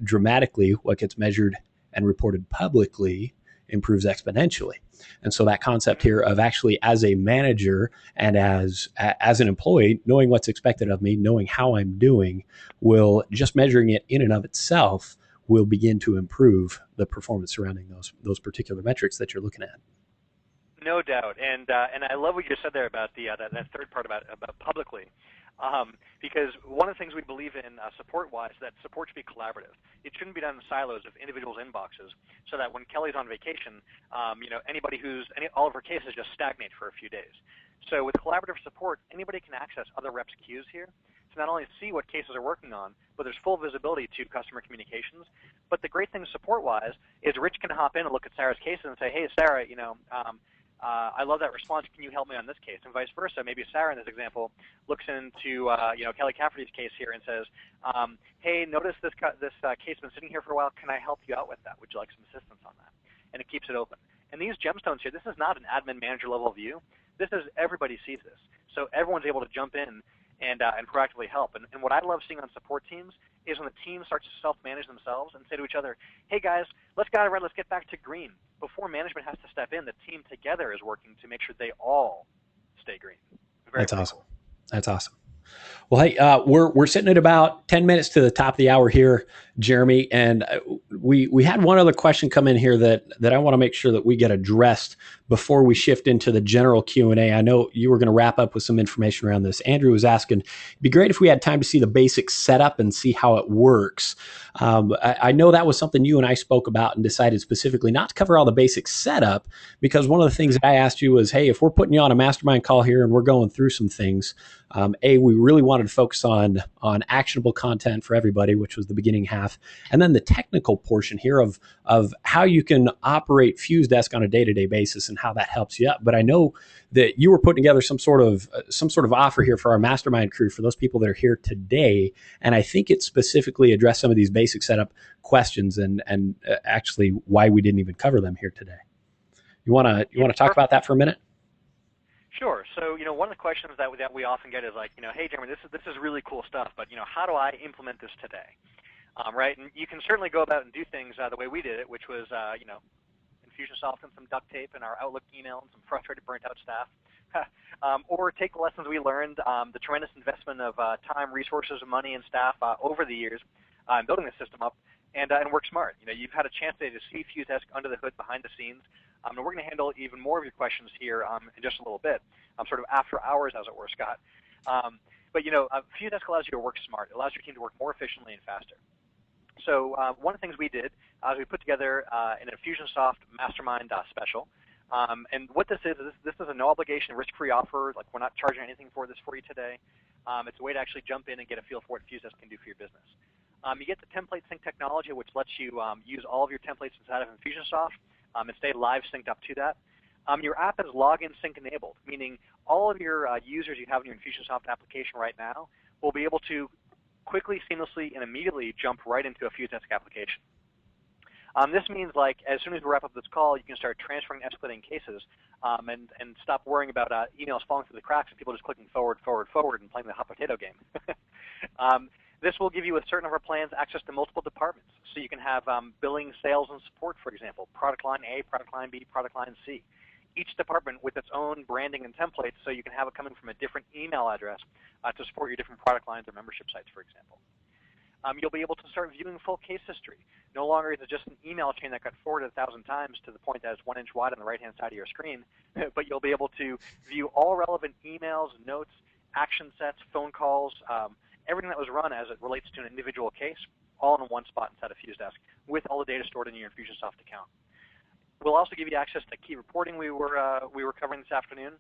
dramatically. What gets measured and reported publicly improves exponentially. And so that concept here of actually as a manager and as an employee, knowing what's expected of me, knowing how I'm doing, will just measuring it in and of itself will begin to improve the performance surrounding those particular metrics that you're looking at. No doubt, and I love what you said there about that third part about publicly, because one of the things we believe in support-wise, that support should be collaborative. It shouldn't be done in silos of individuals' inboxes, so that when Kelly's on vacation, all of her cases just stagnate for a few days. So with collaborative support, anybody can access other reps' queues here to not only see what cases are working on, but there's full visibility to customer communications. But the great thing support-wise is Rich can hop in and look at Sarah's cases and say, hey, Sarah, I love that response. Can you help me on this case? And vice versa. Maybe Sarah, in this example, looks into Kelly Cafferty's case here and says, hey, notice this case has been sitting here for a while. Can I help you out with that? Would you like some assistance on that? And it keeps it open. And these gemstones here, this is not an admin manager level view. This is everybody sees this. So everyone's able to jump in and proactively help. And what I love seeing on support teams is when the team starts to self-manage themselves and say to each other, hey guys, let's get back to green. Before management has to step in, the team together is working to make sure they all stay green. That's awesome. That's awesome. Well, hey, we're sitting at about 10 minutes to the top of the hour here, Jeremy, and we had one other question come in here that I want to make sure that we get addressed before we shift into the general Q&A. I know you were going to wrap up with some information around this. Andrew was asking, it'd be great if we had time to see the basic setup and see how it works. I know that was something you and I spoke about and decided specifically not to cover all the basic setup, because one of the things that I asked you was, hey, if we're putting you on a mastermind call here and we're going through some things, we really wanted to focus on actionable content for everybody, which was the beginning half, and then the technical portion here of how you can operate FuseDesk on a day-to-day basis and how that helps you out. But I know that you were putting together some sort of offer here for our mastermind crew, for those people that are here today, and I think it specifically addressed some of these basic setup questions and actually why we didn't even cover them here today. You want to talk about that for a minute? Sure. So, one of the questions that we often get is like, hey, Jeremy, this is really cool stuff, but, how do I implement this today? Right? And you can certainly go about and do things the way we did it, which was, Infusionsoft and some duct tape and our Outlook email and some frustrated, burnt-out staff. Or take the lessons we learned, the tremendous investment of time, resources, money, and staff over the years building the system up, and work smart. You've had a chance today to see FuseDesk under the hood, behind the scenes. And we're going to handle even more of your questions here in just a little bit, sort of after hours, as it were, Scott. But FuseDesk allows you to work smart. It allows your team to work more efficiently and faster. So one of the things we did is we put together an Infusionsoft Mastermind special. And what this is a no-obligation, risk-free offer. Like, we're not charging anything for this for you today. It's a way to actually jump in and get a feel for what FuseDesk can do for your business. You get the template sync technology, which lets you use all of your templates inside of Infusionsoft and stay live synced up to that. Your app is login sync enabled, meaning all of your users you have in your Infusionsoft application right now will be able to quickly, seamlessly, and immediately jump right into a FuseDesk application. This means, like, as soon as we wrap up this call, you can start transferring and escalating cases, and stop worrying about emails falling through the cracks and people just clicking forward, forward, forward and playing the hot potato game. This will give you, with certain of our plans, access to multiple departments. So you can have billing, sales, and support, for example, product line A, product line B, product line C. Each department with its own branding and templates, so you can have it coming from a different email address to support your different product lines or membership sites, for example. You'll be able to start viewing full case history. No longer is it just an email chain that got forwarded 1,000 times to the point that it's 1 inch wide on the right-hand side of your screen, but you'll be able to view all relevant emails, notes, action sets, phone calls, everything that was run as it relates to an individual case, all in one spot inside of FuseDesk with all the data stored in your Infusionsoft account. We'll also give you access to key reporting we were covering this afternoon,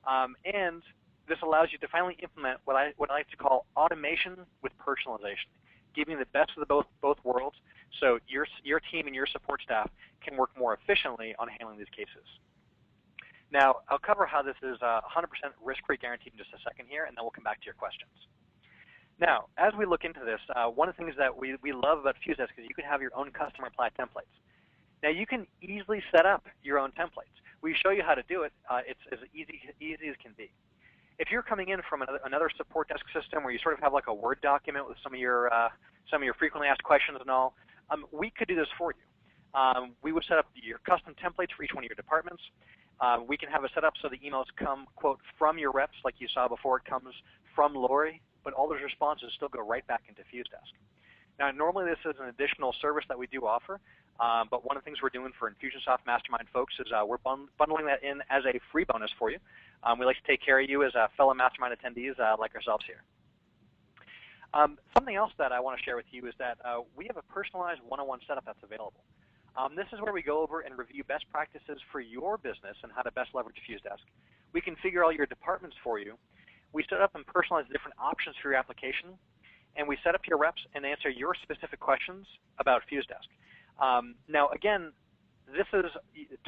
and this allows you to finally implement what I like to call automation with personalization, giving you the best of both worlds, so your team and your support staff can work more efficiently on handling these cases. Now, I'll cover how this is 100% risk-free guaranteed in just a second here, and then we'll come back to your questions. Now, as we look into this, one of the things that we love about FuseDesk is you can have your own custom reply templates. Now, you can easily set up your own templates. We show you how to do it. It's as easy as can be. If you're coming in from another support desk system where you sort of have like a Word document with some of your frequently asked questions and all, we could do this for you. We would set up your custom templates for each one of your departments. We can have it set up so the emails come, quote, from your reps, like you saw before. It comes from Lori, but all those responses still go right back into FuseDesk. Now, normally this is an additional service that we do offer, but one of the things we're doing for Infusionsoft Mastermind folks is we're bundling that in as a free bonus for you. We like to take care of you as fellow Mastermind attendees like ourselves here. Something else that I want to share with you is that we have a personalized one-on-one setup that's available. This is where we go over and review best practices for your business and how to best leverage FuseDesk. We configure all your departments for you. We set up and personalize different options for your application, and we set up your reps and answer your specific questions about FuseDesk. Now, again, this is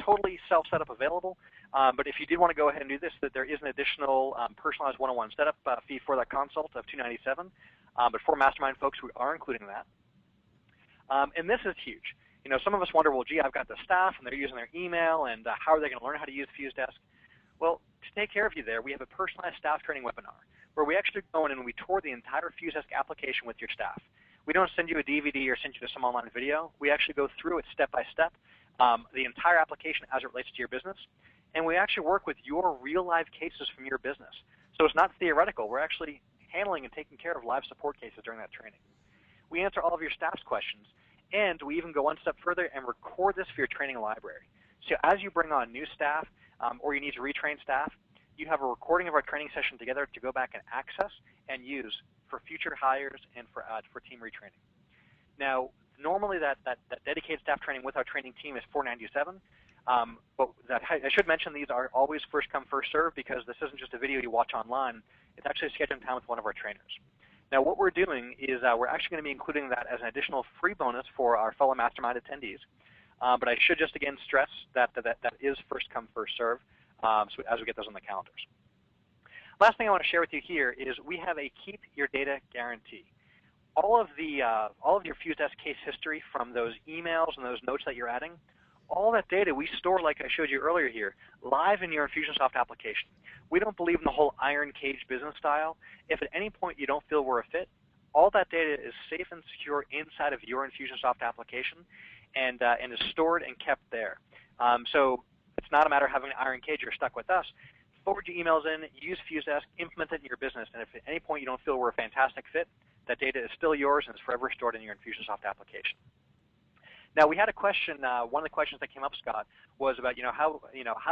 totally self-setup available, but if you did want to go ahead and do this, there is an additional personalized one-on-one setup fee for that consult of $297. But for Mastermind folks, we are including that. And this is huge. You know, some of us wonder, well, gee, I've got the staff, and they're using their email, and how are they going to learn how to use FuseDesk? Well, to take care of you there, we have a personalized staff training webinar where we actually go in and we tour the entire FuseDesk application with your staff. We don't send you a DVD or send you to some online video. We actually go through it step by step, the entire application as it relates to your business, and we actually work with your real live cases from your business. So it's not theoretical. We're actually handling and taking care of live support cases during that training. We answer all of your staff's questions, and we even go one step further and record this for your training library. So as you bring on new staff or you need to retrain staff, you have a recording of our training session together to go back and access and use for future hires and for team retraining. Now, normally that dedicated staff training with our training team is $497, but I should mention these are always first come, first serve, because this isn't just a video you watch online. It's actually scheduling time with one of our trainers. Now, what we're doing is we're actually going to be including that as an additional free bonus for our fellow Mastermind attendees. But I should just again stress that is first come, first serve, so as we get those on the calendars. Last thing I want to share with you here is we have a keep your data guarantee. All of your FuseDesk case history from those emails and those notes that you're adding, all that data we store, like I showed you earlier here, live in your Infusionsoft application. We don't believe in the whole iron cage business style. If at any point you don't feel we're a fit, all that data is safe and secure inside of your Infusionsoft application and is stored and kept there. So it's not a matter of having an iron cage. You're stuck with us. Forward your emails in, use FuseDesk, implement it in your business, and if at any point you don't feel we're a fantastic fit, that data is still yours and is forever stored in your Infusionsoft application. Now, we had a question. One of the questions that came up, Scott, was about how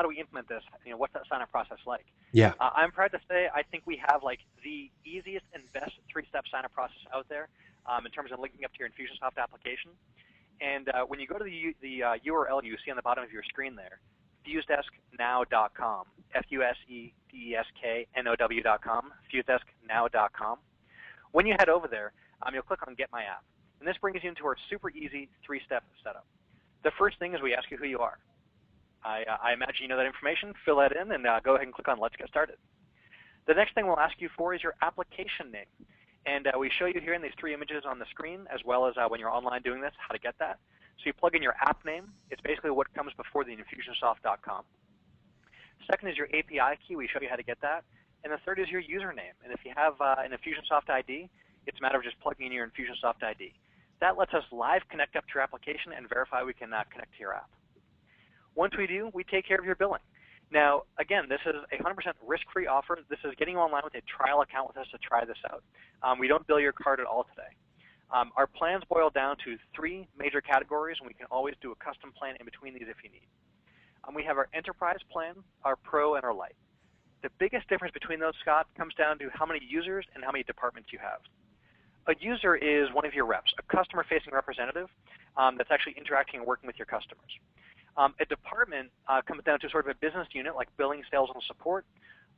do we implement this? What's that sign-up process like? Yeah. I'm proud to say I think we have like the easiest and best three-step sign-up process out there in terms of linking up to your Infusionsoft application. And when you go to the URL you see on the bottom of your screen there, FuseDeskNow.com, FuseDeskNow.com, FuseDeskNow.com. When you head over there, you'll click on Get My App. And this brings you into our super easy three-step setup. The first thing is we ask you who you are. I imagine you know that information. Fill that in and go ahead and click on Let's Get Started. The next thing we'll ask you for is your application name. And we show you here in these three images on the screen, as well as when you're online doing this, how to get that. So you plug in your app name. It's basically what comes before the Infusionsoft.com. Second is your API key. We show you how to get that. And the third is your username. And if you have an Infusionsoft ID, it's a matter of just plugging in your Infusionsoft ID. That lets us live connect up to your application and verify we can connect to your app. Once we do, we take care of your billing. Now, again, this is a 100% risk-free offer. This is getting you online with a trial account with us to try this out. We don't bill your card at all today. Our plans boil down to 3 major categories, and we can always do a custom plan in between these if you need. We have our Enterprise plan, our Pro, and our Lite. The biggest difference between those, Scott, comes down to how many users and how many departments you have. A user is one of your reps, a customer-facing representative that's actually interacting and working with your customers. A department comes down to sort of a business unit like billing, sales, and support,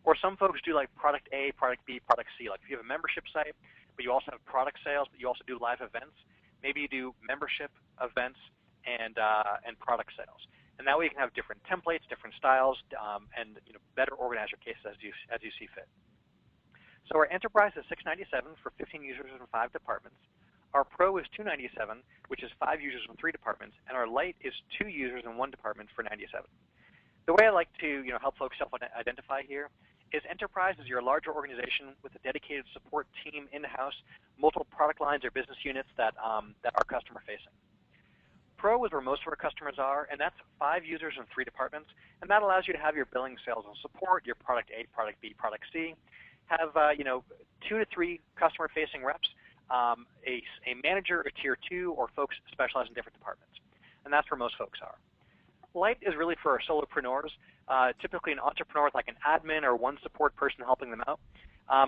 or some folks do like product A, product B, product C. Like if you have a membership site, but you also have product sales, but you also do live events, maybe you do membership events and product sales. And that way you can have different templates, different styles, and better organize your cases as you see fit. So our Enterprise is $697 for 15 users and 5 departments. Our Pro is $297, which is 5 users and 3 departments, and our Lite is 2 users and 1 department for $97. The way I like to help folks self-identify here is Enterprise is your larger organization with a dedicated support team in-house, multiple product lines or business units that are customer-facing. Pro is where most of our customers are, and that's 5 users and 3 departments, and that allows you to have your billing, sales, and support, your product A, product B, product C, have 2 to 3 customer-facing reps, a manager, a tier 2, or folks specialize in different departments, and that's where most folks are. Lite is really for our solopreneurs, typically an entrepreneur with like an admin or one support person helping them out,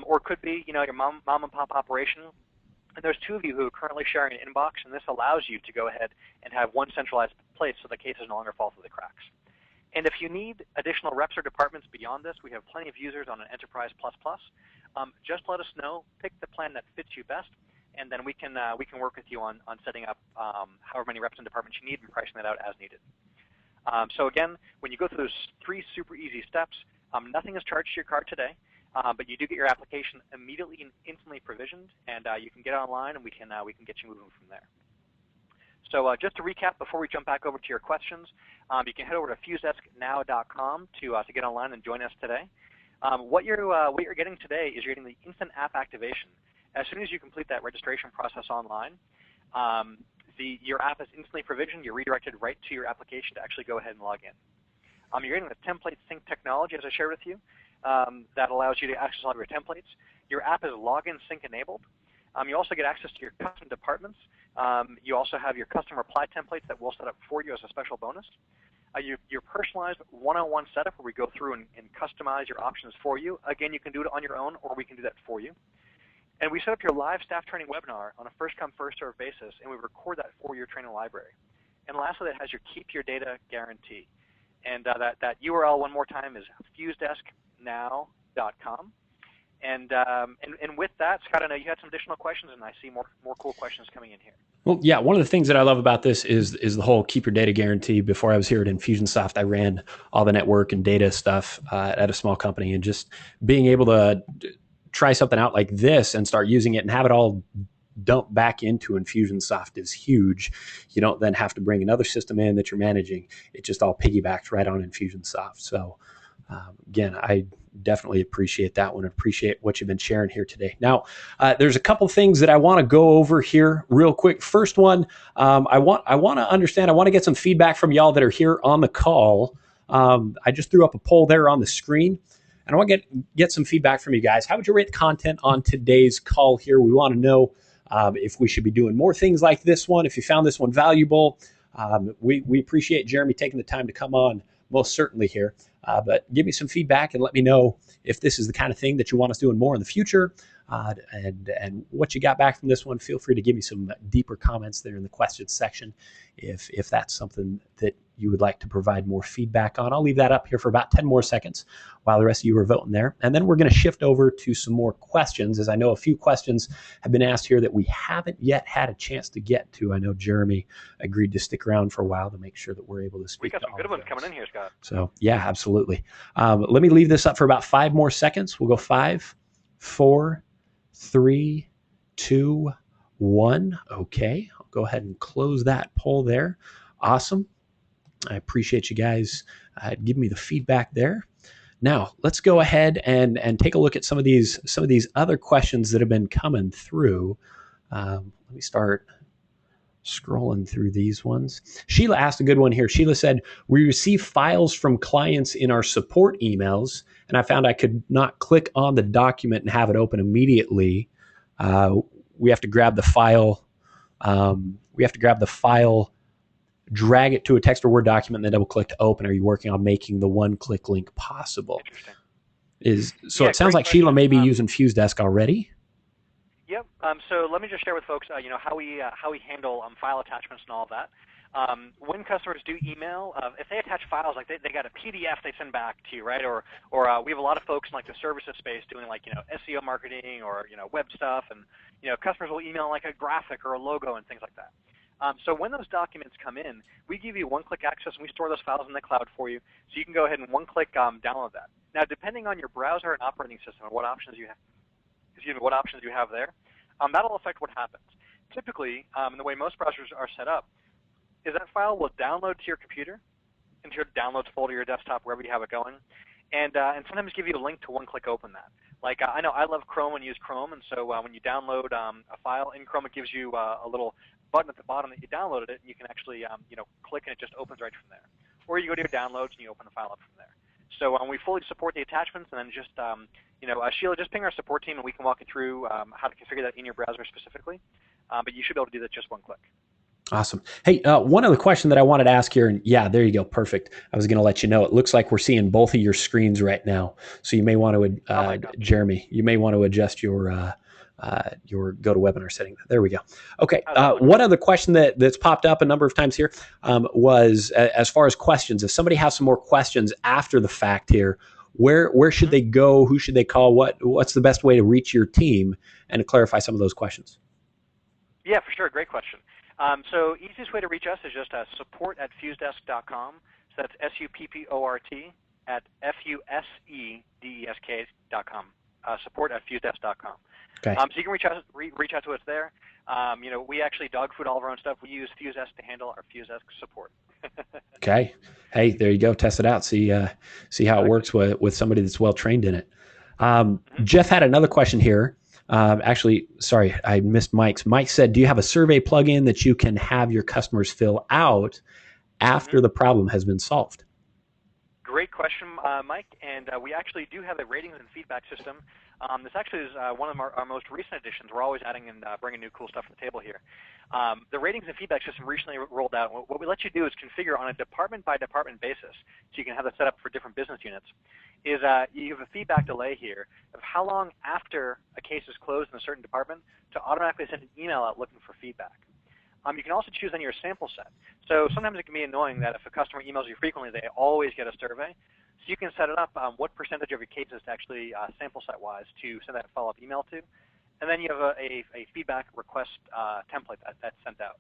or it could be your mom and pop operation. And there's 2 of you who are currently sharing an inbox, and this allows you to go ahead and have one centralized place so the cases no longer fall through the cracks. And if you need additional reps or departments beyond this, we have plenty of users on an Enterprise Plus Plus. Just let us know, pick the plan that fits you best, and then we can work with you on setting up however many reps and departments you need and pricing that out as needed. So again, when you go through those 3 super easy steps, nothing is charged to your card today, but you do get your application immediately and instantly provisioned, and you can get online and we can get you moving from there. So just to recap before we jump back over to your questions, you can head over to FuseDeskNow.com to get online and join us today. What you're getting today is you're getting the instant app activation. As soon as you complete that registration process online, your app is instantly provisioned. You're redirected right to your application to actually go ahead and log in. You're getting the template sync technology, as I shared with you, that allows you to access all of your templates. Your app is login sync enabled. You also get access to your custom departments. You also have your custom reply templates that we'll set up for you as a special bonus. Your personalized one-on-one setup where we go through and customize your options for you. Again, you can do it on your own, or we can do that for you. And we set up your live staff training webinar on a first-come, first-served basis, and we record that for your training library. And lastly, that has your keep your data guarantee. And that URL, one more time, is FuseDeskNow.com. And with that, Scott, I know you had some additional questions, and I see more cool questions coming in here. Well, yeah, one of the things that I love about this is the whole keep your data guarantee. Before I was here at Infusionsoft, I ran all the network and data stuff at a small company, and just being able to try something out like this and start using it and have it all dump back into Infusionsoft is huge. You don't then have to bring another system in that you're managing. It just all piggybacks right on Infusionsoft. So again, I definitely appreciate that one. I appreciate what you've been sharing here today. Now, there's a couple things that I want to go over here real quick. First one, I want to get some feedback from y'all that are here on the call. I just threw up a poll there on the screen, and I want to get some feedback from you guys. How would you rate the content on today's call here? We want to know if we should be doing more things like this one, if you found this one valuable. We appreciate Jeremy taking the time to come on, most certainly here. But give me some feedback and let me know if this is the kind of thing that you want us doing more in the future, and what you got back from this one. Feel free to give me some deeper comments there in the questions section if that's something that you would like to provide more feedback on. I'll leave that up here for about 10 more seconds while the rest of you are voting there. And then we're going to shift over to some more questions, as I know a few questions have been asked here that we haven't yet had a chance to get to. I know Jeremy agreed to stick around for a while to make sure that we're able to speak. We got some good ones coming in here, Scott. So yeah, absolutely. Let me leave this up for about 5 more seconds. We'll go 5, 4, 3, 2, 1. Okay, I'll go ahead and close that poll there. Awesome. I appreciate you guys giving me the feedback there. Now, let's go ahead and take a look at some of these other questions that have been coming through. Let me start scrolling through these ones. Sheila asked a good one here. Sheila said, we receive files from clients in our support emails, and I found I could not click on the document and have it open immediately. We have to grab the file. Drag it to a text or Word document, and then double click to open. Are you working on making the one-click link possible? Interesting. It sounds like Sheila may be using FuseDesk already. Yep. So let me just share with folks, how we handle file attachments and all of that. When customers do email, if they attach files, like they got a PDF they send back to you, right? Or we have a lot of folks in like the services space doing like SEO marketing or web stuff, and customers will email like a graphic or a logo and things like that. So when those documents come in, we give you one-click access, and we store those files in the cloud for you, so you can go ahead and one-click download that. Now, depending on your browser and operating system and what options you have, there, that'll affect what happens. Typically, the way most browsers are set up, is that file will download to your computer, into your downloads folder, your desktop, wherever you have it going, and sometimes give you a link to one-click open that. Like I know I love Chrome and use Chrome, and so when you download a file in Chrome, it gives you a little button at the bottom that you downloaded it, and you can actually click and it just opens right from there. Or you go to your downloads and you open the file up from there. So we fully support the attachments, and then just Sheila, just ping our support team and we can walk you through how to configure that in your browser specifically. But you should be able to do that just one click. Awesome. Hey, one other question that I wanted to ask here, and yeah, there you go, perfect. I was going to let you know. It looks like we're seeing both of your screens right now, so you may want to, Jeremy, you may want to adjust your GoToWebinar setting. There we go. Okay. One other question that's popped up a number of times here was as far as questions. If somebody has some more questions after the fact here, where should they go? Who should they call? What's the best way to reach your team and to clarify some of those questions? Yeah, for sure. Great question. So easiest way to reach us is just support@fusedesk.com. So that's SUPPORT at FUSEDESK.com. Support@fusedesk.com. Okay. So you can reach out to us there. We actually dog food all of our own stuff. We use FuseDesk to handle our FuseDesk support. Okay. Hey, there you go. Test it out. See how it works with somebody that's well trained in it. Jeff had another question here. Actually, sorry, I missed Mike's. Mike said, do you have a survey plugin that you can have your customers fill out after the problem has been solved? Great question, Mike. And we actually do have a ratings and feedback system. This actually is one of our most recent additions. We're always adding and bringing new cool stuff to the table here. The ratings and feedback system recently rolled out. What we let you do is configure on a department-by-department basis, so you can have it set up for different business units, is you have a feedback delay here of how long after a case is closed in a certain department to automatically send an email out looking for feedback. You can also choose on your sample set. So sometimes it can be annoying that if a customer emails you frequently, they always get a survey. So you can set it up what percentage of your cases to actually sample set-wise to send that follow-up email to. And then you have a feedback request template that's sent out.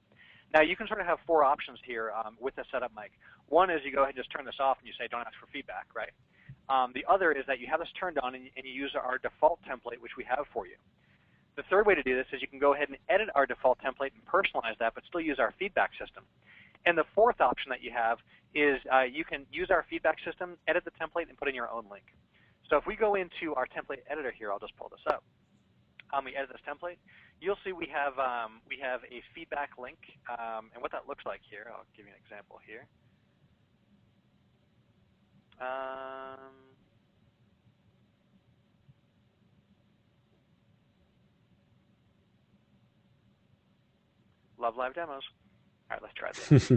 Now you can sort of have four options here with this setup, Mike. One is you go ahead and just turn this off and you say don't ask for feedback, right? The other is that you have this turned on and you use our default template, which we have for you. The third way to do this is you can go ahead and edit our default template and personalize that, but still use our feedback system. And the fourth option that you have is you can use our feedback system, edit the template, and put in your own link. So if we go into our template editor here, I'll just pull this up. We edit this template. You'll see we have a feedback link, and what that looks like here. I'll give you an example here. Love live demos. All right, let's try this.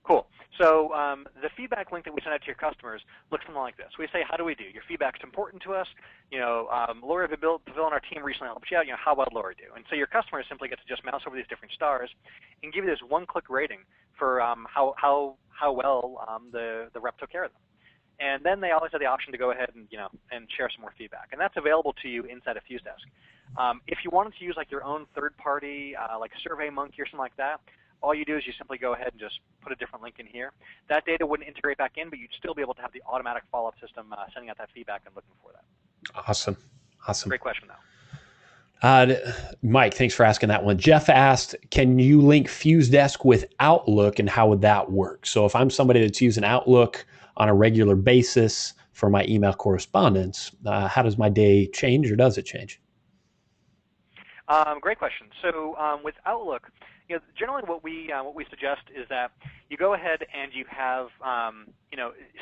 Cool. So the feedback link that we send out to your customers looks something like this. We say, how do we do? Your feedback's important to us. Lori Pavil on our team recently helped you out. How well did Lori do? And so your customers simply get to just mouse over these different stars and give you this one-click rating for how well the rep took care of them. And then they always have the option to go ahead and and share some more feedback. And that's available to you inside of FuseDesk. If you wanted to use like your own third-party, like SurveyMonkey or something like that, all you do is you simply go ahead and just put a different link in here. That data wouldn't integrate back in, but you'd still be able to have the automatic follow-up system sending out that feedback and looking for that. Awesome. Awesome. Great question, though. Uh, Mike, thanks for asking that one. Jeff asked, can you link FuseDesk with Outlook and how would that work? So if I'm somebody that's using Outlook on a regular basis for my email correspondence, how does my day change or does it change? Great question. So with Outlook, generally what we suggest is that you go ahead and you have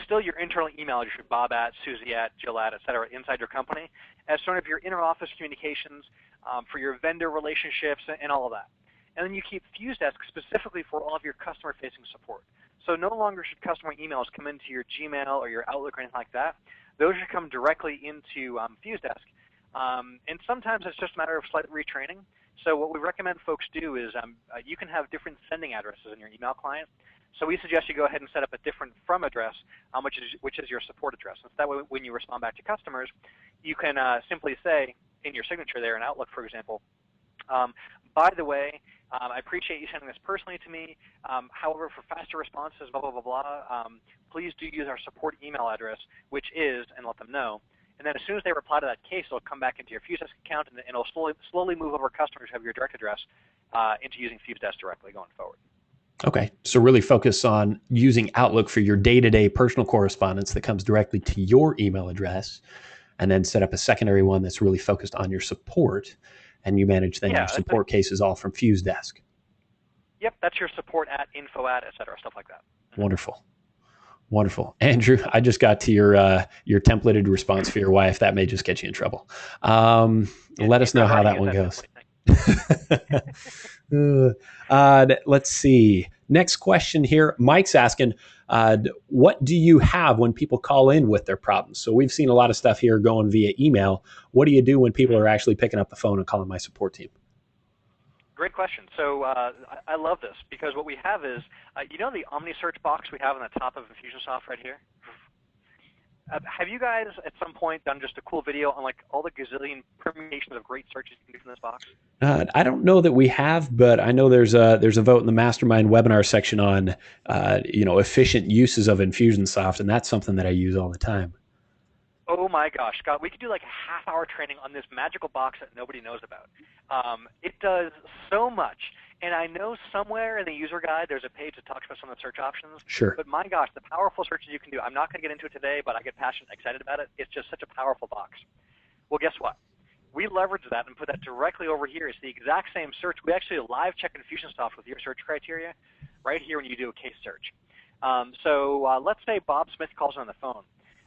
still your internal email address, Bob at, Susie at, Jill at, et cetera, inside your company as sort of your inter-office communications for your vendor relationships and all of that. And then you keep FuseDesk specifically for all of your customer-facing support. So no longer should customer emails come into your Gmail or your Outlook or anything like that. Those should come directly into FuseDesk. And sometimes it's just a matter of slight retraining. So what we recommend folks do is you can have different sending addresses in your email client. So we suggest you go ahead and set up a different from address, which is your support address. And so that way, when you respond back to customers, you can simply say in your signature there in Outlook, for example, by the way, I appreciate you sending this personally to me. However, for faster responses, blah, blah, blah, blah, please do use our support email address, which is, and let them know. And then as soon as they reply to that case, it'll come back into your FuseDesk account, and it'll slowly move over customers who have your direct address into using FuseDesk directly going forward. Okay, so really focus on using Outlook for your day-to-day personal correspondence that comes directly to your email address, and then set up a secondary one that's really focused on your support, and you manage then your support cases all from FuseDesk. Yep, that's your support at, info at, et cetera, stuff like that. Wonderful. Wonderful. Andrew, I just got to your templated response for your wife. That may just get you in trouble. Let us know how that one goes. Let's see. Next question here. Mike's asking, what do you have when people call in with their problems? So we've seen a lot of stuff here going via email. What do you do when people are actually picking up the phone and calling my support team? Great question. So I love this because what we have is, the Omni search box we have on the top of Infusionsoft right here? Have you guys at some point done just a cool video on like all the gazillion permutations of great searches you can do from this box? I don't know that we have, but I know there's a vote in the mastermind webinar section on efficient uses of Infusionsoft, and that's something that I use all the time. Oh my gosh, Scott, we could do like a half-hour training on this magical box that nobody knows about. It does so much, and I know somewhere in the user guide there's a page that talks about some of the search options. Sure. But my gosh, the powerful searches you can do, I'm not going to get into it today, but I get passionate and excited about it. It's just such a powerful box. Well, guess what? We leverage that and put that directly over here. It's the exact same search. We actually live check Infusionsoft with your search criteria right here when you do a case search. Let's say Bob Smith calls on the phone.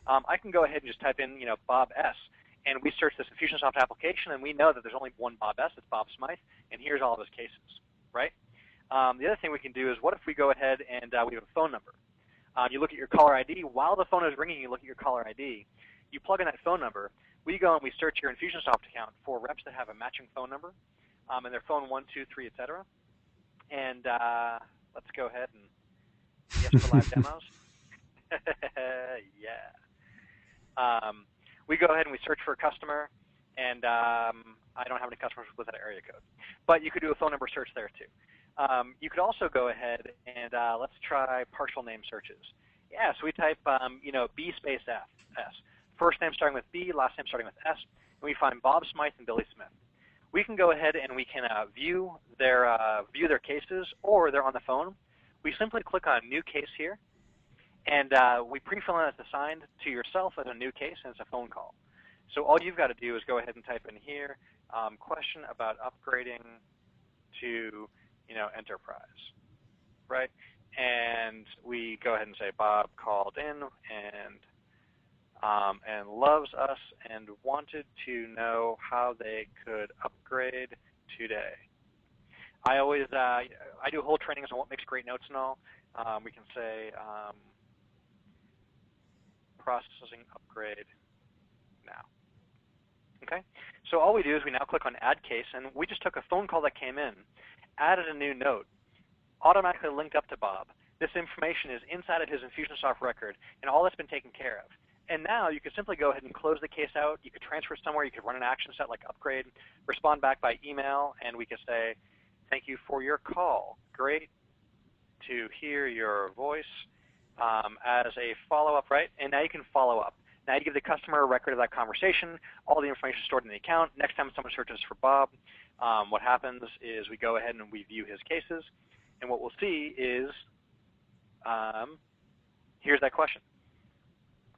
I can go ahead and just type in, Bob S, and we search this Infusionsoft application, and we know that there's only one Bob S. It's Bob Smythe, and here's all of his cases, right? The other thing we can do is, what if we go ahead and we have a phone number? You look at your caller ID. While the phone is ringing, you look at your caller ID. You plug in that phone number. We go and we search your Infusionsoft account for reps that have a matching phone number, and their phone 1, 2, 3, et cetera. And let's go ahead and yes for live demos. Yeah. We go ahead and we search for a customer, and I don't have any customers with that area code. But you could do a phone number search there too. You could also go ahead and let's try partial name searches. Yeah, so we type B space F, S. First name starting with B, last name starting with S, and we find Bob Smythe and Billy Smith. We can go ahead and we can view their cases, or they're on the phone. We simply click on New Case here, and we pre-fill in as assigned to yourself as a new case, and it's a phone call. So all you've got to do is go ahead and type in here, question about upgrading to, enterprise, right? And we go ahead and say Bob called in and loves us and wanted to know how they could upgrade today. I always I do whole trainings on what makes great notes and all. We can say processing upgrade now. Okay, so all we do is we now click on Add Case, and we just took a phone call that came in, added a new note, automatically linked up to Bob. This information is inside of his Infusionsoft record, and all that's been taken care of. And now you can simply go ahead and close the case out. You could transfer it somewhere. You could run an action set like upgrade, respond back by email, and we could say, thank you for your call. Great to hear your voice as a follow-up, right? And now you can follow up. Now you give the customer a record of that conversation, all the information stored in the account. Next time someone searches for Bob, what happens is we go ahead and we view his cases, and what we'll see is here's that question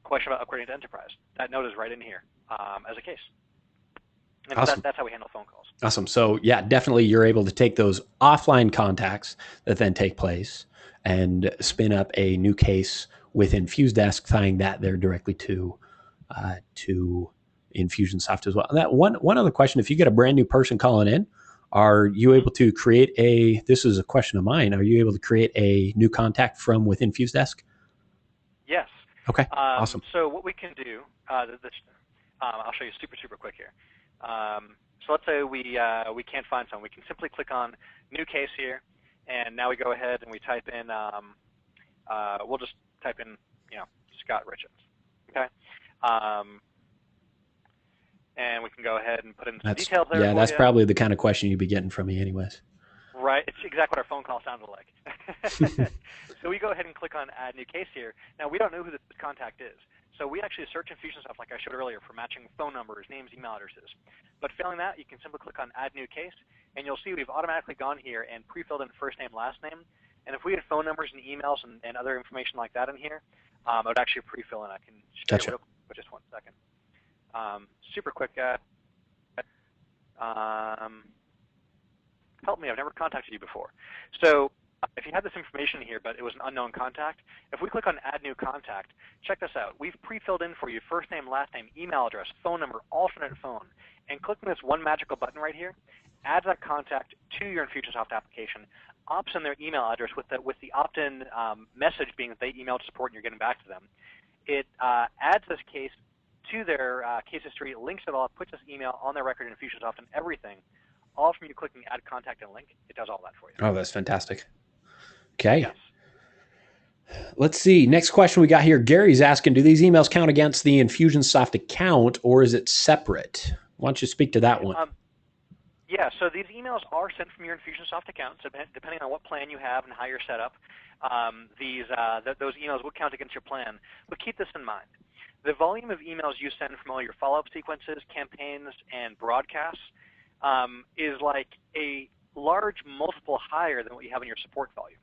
about upgrading to enterprise. That note is right in here as a case. And awesome. That's how we handle phone calls. Awesome. So yeah, definitely you're able to take those offline contacts that then take place and spin up a new case within FuseDesk, tying that there directly to Infusionsoft as well. And that one other question: if you get a brand new person calling in, are you able to create a? This is a question of mine. Are you able to create a new contact from within FuseDesk? Yes. Okay. Awesome. So what we can do, I'll show you super quick here. So let's say we can't find someone. We can simply click on new case here, and now we go ahead and we type in. We'll just type in, Scott Richards. Okay. And we can go ahead and put in some details there. Yeah, that's probably the kind of question you'd be getting from me, anyways. Right. It's exactly what our phone call sounded like. So we go ahead and click on Add New Case here. Now, we don't know who this contact is. So we actually search Infusionsoft, like I showed earlier, for matching phone numbers, names, email addresses. But failing that, you can simply click on Add New Case, and you'll see we've automatically gone here and pre-filled in first name, last name. And if we had phone numbers and emails and other information like that in here, I would actually pre-fill in. I can show you real quick, but just 1 second. Super quick. Help me, I've never contacted you before. So if you had this information here, but it was an unknown contact, if we click on Add New Contact, check this out. We've pre-filled in for you first name, last name, email address, phone number, alternate phone. And clicking this one magical button right here adds that contact to your Infusionsoft application, opts in their email address with the opt-in message being that they emailed support and you're getting back to them. It adds this case to their case history, links it all, puts this email on their record in Infusionsoft and everything, all from you clicking Add Contact and Link. It does all that for you. Oh, that's fantastic. Okay. Yes. Let's see. Next question we got here. Gary's asking, do these emails count against the Infusionsoft account or is it separate? Why don't you speak to that one? Yeah, so these emails are sent from your Infusionsoft account, so depending on what plan you have and how you're set up, those emails will count against your plan. But keep this in mind. The volume of emails you send from all your follow-up sequences, campaigns, and broadcasts is like a large multiple higher than what you have in your support volume.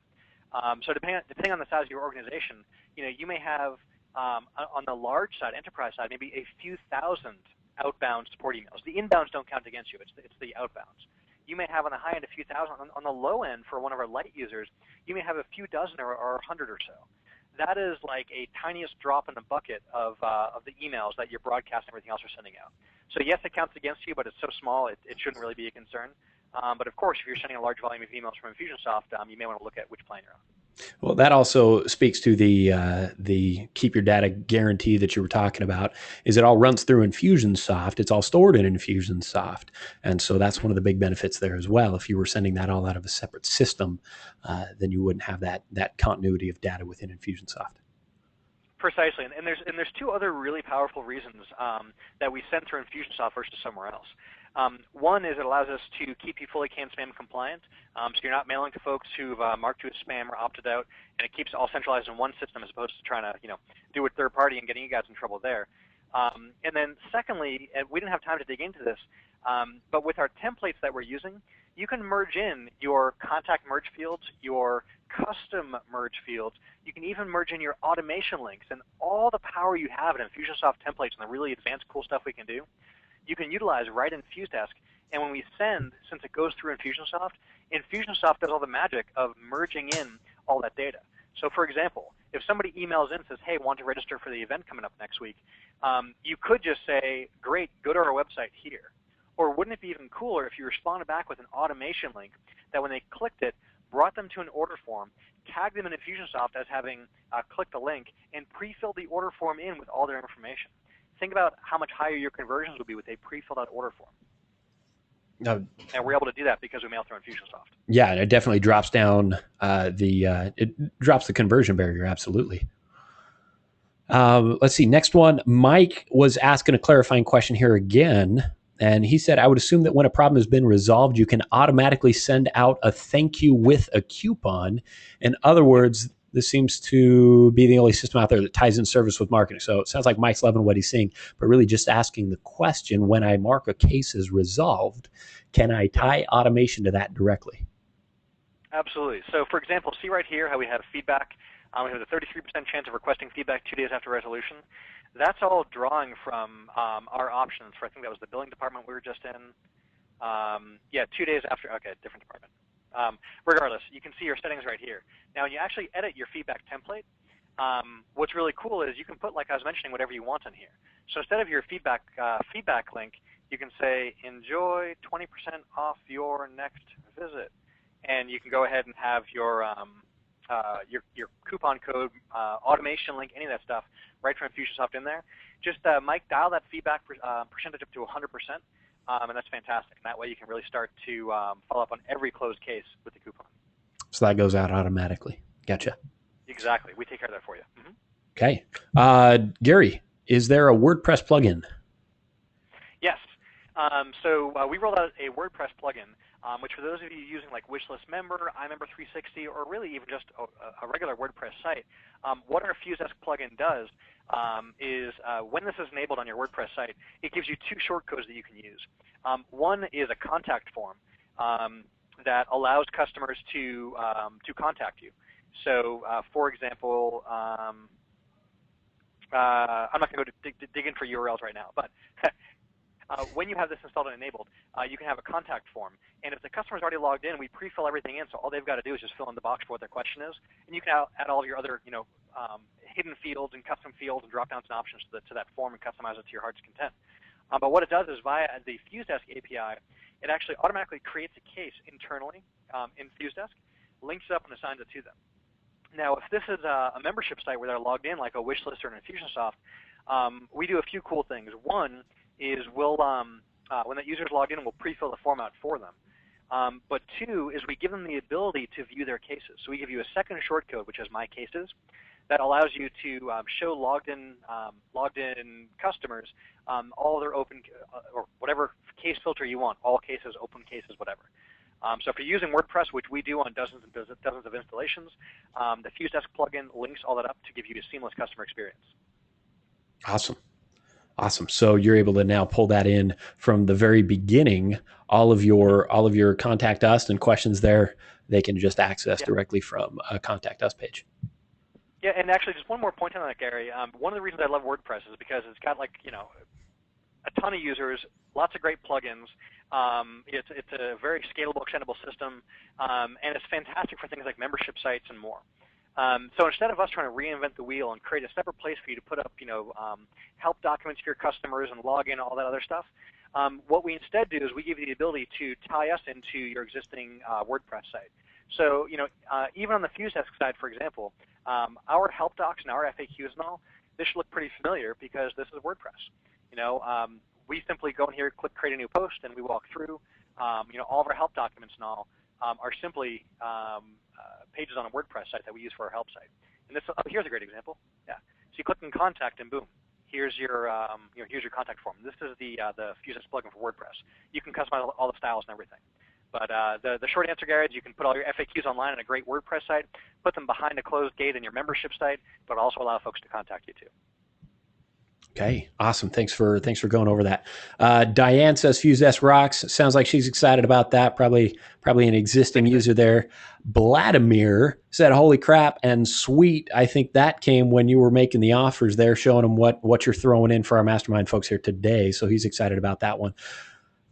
So depending on the size of your organization, you may have on the large side, enterprise side, maybe a few thousand outbound support emails. The inbounds don't count against you. It's the outbounds. You may have on the high end a few thousand. On the low end, for one of our light users, you may have a few dozen or 100 or so. That is like a tiniest drop in the bucket of the emails that your broadcast and everything else are sending out. So yes, it counts against you, but it's so small it shouldn't really be a concern. But of course, if you're sending a large volume of emails from Infusionsoft, you may want to look at which plan you're on. Well, that also speaks to the keep your data guarantee that you were talking about. Is it all runs through Infusionsoft? It's all stored in Infusionsoft, and so that's one of the big benefits there as well. If you were sending that all out of a separate system, then you wouldn't have that continuity of data within Infusionsoft. Precisely, and there's two other really powerful reasons that we send through Infusionsoft versus somewhere else. One is it allows us to keep you fully CAN spam compliant, so you're not mailing to folks who've marked you as spam or opted out, and it keeps it all centralized in one system as opposed to trying to do it third party and getting you guys in trouble there. And then secondly, and we didn't have time to dig into this, but with our templates that we're using, you can merge in your contact merge fields, your custom merge fields. You can even merge in your automation links, and all the power you have in Infusionsoft templates and the really advanced cool stuff we can do, you can utilize right in FuseDesk. And when we send, since it goes through Infusionsoft does all the magic of merging in all that data. So for example, if somebody emails in and says, hey, want to register for the event coming up next week, you could just say, great, go to our website here. Or wouldn't it be even cooler if you responded back with an automation link that when they clicked it, brought them to an order form, tagged them in Infusionsoft as having clicked the link, and pre-filled the order form in with all their information. Think about how much higher your conversions would be with a pre-filled out order form. And we're able to do that because we mail through Infusionsoft. Yeah, and it definitely drops down it drops the conversion barrier, absolutely. Let's see, next one. Mike was asking a clarifying question here again, and he said, I would assume that when a problem has been resolved, you can automatically send out a thank you with a coupon. In other words, This seems to be the only system out there that ties in service with marketing. So it sounds like Mike's loving what he's seeing, but really just asking the question, when I mark a case as resolved, can I tie automation to that directly? Absolutely. So for example, see right here how we have feedback. We have a 33% chance of requesting feedback 2 days after resolution. That's all drawing from our options for, I think that was the billing department we were just in. Yeah, 2 days after, okay, different department. Regardless, you can see your settings right here. Now, when you actually edit your feedback template, what's really cool is you can put, like I was mentioning, whatever you want in here. So instead of your feedback link, you can say, enjoy 20% off your next visit. And you can go ahead and have your coupon code, automation link, any of that stuff, right from Infusionsoft in there. Just, Mike, dial that feedback percentage up to 100%, and that's fantastic. And that way you can really start to follow up on every closed case with the coupon. So that goes out automatically. Gotcha. Exactly. We take care of that for you. Okay. Gary, is there a WordPress plugin? Yes. So we rolled out a WordPress plugin, which for those of you using like Wishlist Member, iMember 360, or really even just a regular WordPress site, what our FuseDesk plugin does is when this is enabled on your WordPress site, it gives you 2 shortcodes that you can use. One is a contact form that allows customers to contact you. So, for example, I'm not going to go dig in for URLs right now, but when you have this installed and enabled, you can have a contact form. And if the customer's already logged in, we pre-fill everything in, so all they've got to do is just fill in the box for what their question is. And you can add all of your other, hidden fields and custom fields and drop-downs and options to that form and customize it to your heart's content. But what it does is via the FuseDesk API, it actually automatically creates a case internally in FuseDesk, links it up, and assigns it to them. Now, if this is a membership site where they're logged in, like a Wishlist or an Infusionsoft, we do a few cool things. One is we'll, when that user's logged in, we'll pre-fill the form out for them. But 2 is we give them the ability to view their cases. So we give you a second shortcode, which is My Cases, that allows you to show logged in customers all their open or whatever case filter you want, all cases, open cases, whatever. So if you're using WordPress, which we do on dozens of installations, the FuseDesk plugin links all that up to give you a seamless customer experience. Awesome. So you're able to now pull that in from the very beginning. All of your contact us and questions there, they can just access directly from a contact us page. Yeah, and actually, just one more point on that, Gary. One of the reasons I love WordPress is because it's got a ton of users, lots of great plugins. It's a very scalable, extendable system, and it's fantastic for things like membership sites and more. So instead of us trying to reinvent the wheel and create a separate place for you to put up, help documents for your customers and log in, all that other stuff, what we instead do is we give you the ability to tie us into your existing WordPress site. So, even on the FuseDesk side, for example, our help docs and our FAQs and all, this should look pretty familiar because this is WordPress. We simply go in here, click Create a New Post, and we walk through. All of our help documents and all are simply pages on a WordPress site that we use for our help site. And this, here's a great example. Yeah. So you click in Contact, and boom, here's your here's your contact form. This is the FuseDesk plugin for WordPress. You can customize all the styles and everything. But the short answer, Gary, is you can put all your FAQs online on a great WordPress site, put them behind a closed gate in your membership site, but also allow folks to contact you too. Okay, awesome. Thanks for going over that. Diane says FuseDesk rocks. Sounds like she's excited about that. Probably an existing user there. Vladimir said, "Holy crap and sweet." I think that came when you were making the offers there, showing them what you're throwing in for our mastermind folks here today. So he's excited about that one.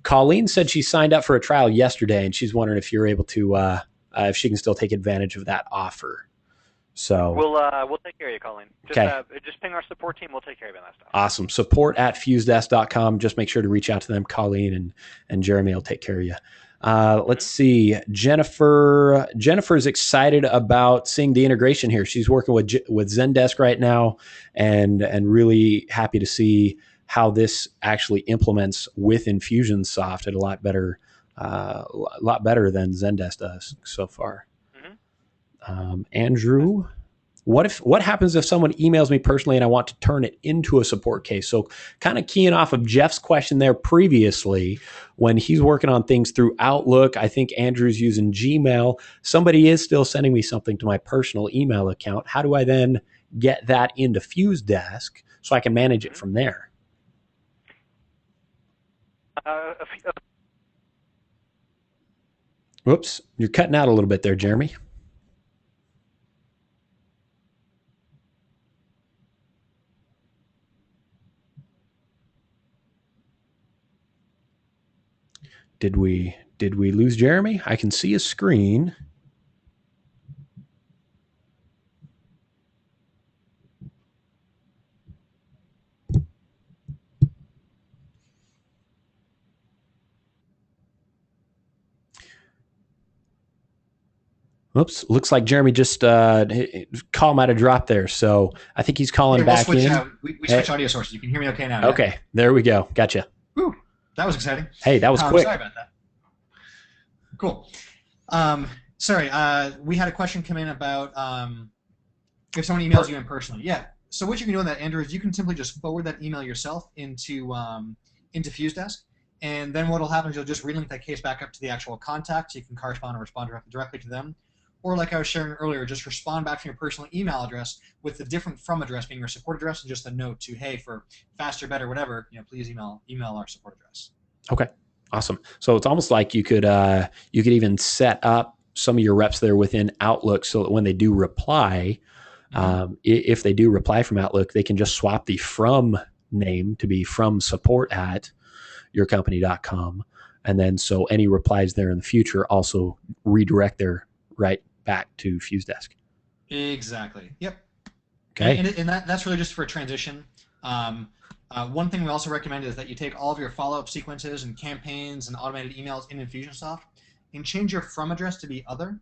Colleen said she signed up for a trial yesterday, and she's wondering if you're able to, if she can still take advantage of that offer. So we'll take care of you, Colleen. Just ping our support team. We'll take care of you on that stuff. Awesome. Support@fusedesk.com. Just make sure to reach out to them. Colleen and Jeremy will take care of you. Let's see. Jennifer's excited about seeing the integration here. She's working with Zendesk right now, and really happy to see how this actually implements with Infusionsoft at a lot better than Zendesk does so far. Andrew What happens if someone emails me personally and I want to turn it into a support case? So kind of keying off of Jeff's question there previously, when he's working on things through Outlook, I think Andrew's using Gmail. Somebody is still sending me something to my personal email account. How do I then get that into FuseDesk so I can manage it from there? Whoops, you're cutting out a little bit there, Jeremy. Did we lose Jeremy? I can see his screen. Oops, looks like Jeremy just call might have dropped there. So I think he's calling back in. We switch audio sources. You can hear me okay now. Okay, there we go. Gotcha. Whew, that was exciting. Hey, that was quick. Sorry about that. Cool. Sorry, we had a question come in about if someone emails you in personally. Yeah. So what you can do on that, Andrew, is you can simply just forward that email yourself into FuseDesk, and then what will happen is you'll just relink that case back up to the actual contact, so you can correspond and respond directly to them. Or like I was sharing earlier, just respond back from your personal email address with the different from address being your support address, and just a note to, hey, for faster, better, whatever, please email our support address. Okay, awesome. So it's almost like you could even set up some of your reps there within Outlook, so that when they do reply, if they do reply from Outlook, they can just swap the from name to be from support at yourcompany.com, and then so any replies there in the future also redirect their right back to FuseDesk. Exactly. Yep. Okay. And that's really just for a transition. One thing we also recommend is that you take all of your follow-up sequences and campaigns and automated emails in Infusionsoft and change your from address to be other,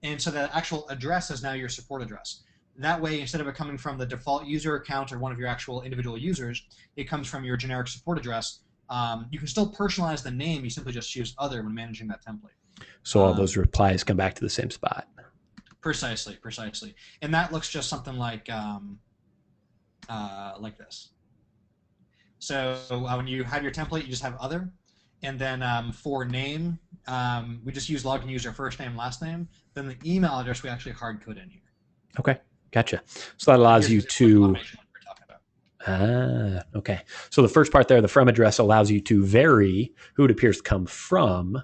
and so the actual address is now your support address. That way, instead of it coming from the default user account or one of your actual individual users, it comes from your generic support address. You can still personalize the name. You simply just choose other when managing that template. So all those replies come back to the same spot. Precisely. And that looks just something like this. So when you have your template, you just have other. And then for name, we just use login user first name, last name. Then the email address we actually hard code in here. Okay, gotcha. So that allows you to... okay. So the first part there, the from address, allows you to vary who it appears to come from.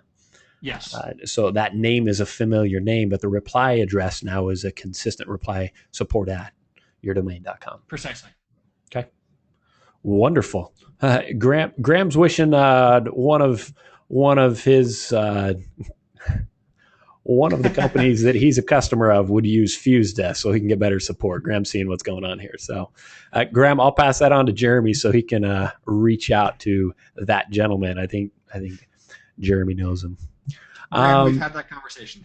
Yes. So that name is a familiar name, but the reply address now is a consistent reply, support at yourdomain.com. Precisely. Okay. Wonderful. Graham's wishing one of his one of the companies that he's a customer of would use FuseDesk so he can get better support. Graham's seeing what's going on here. So, Graham, I'll pass that on to Jeremy so he can reach out to that gentleman. I think Jeremy knows him. Graham, we've had that conversation.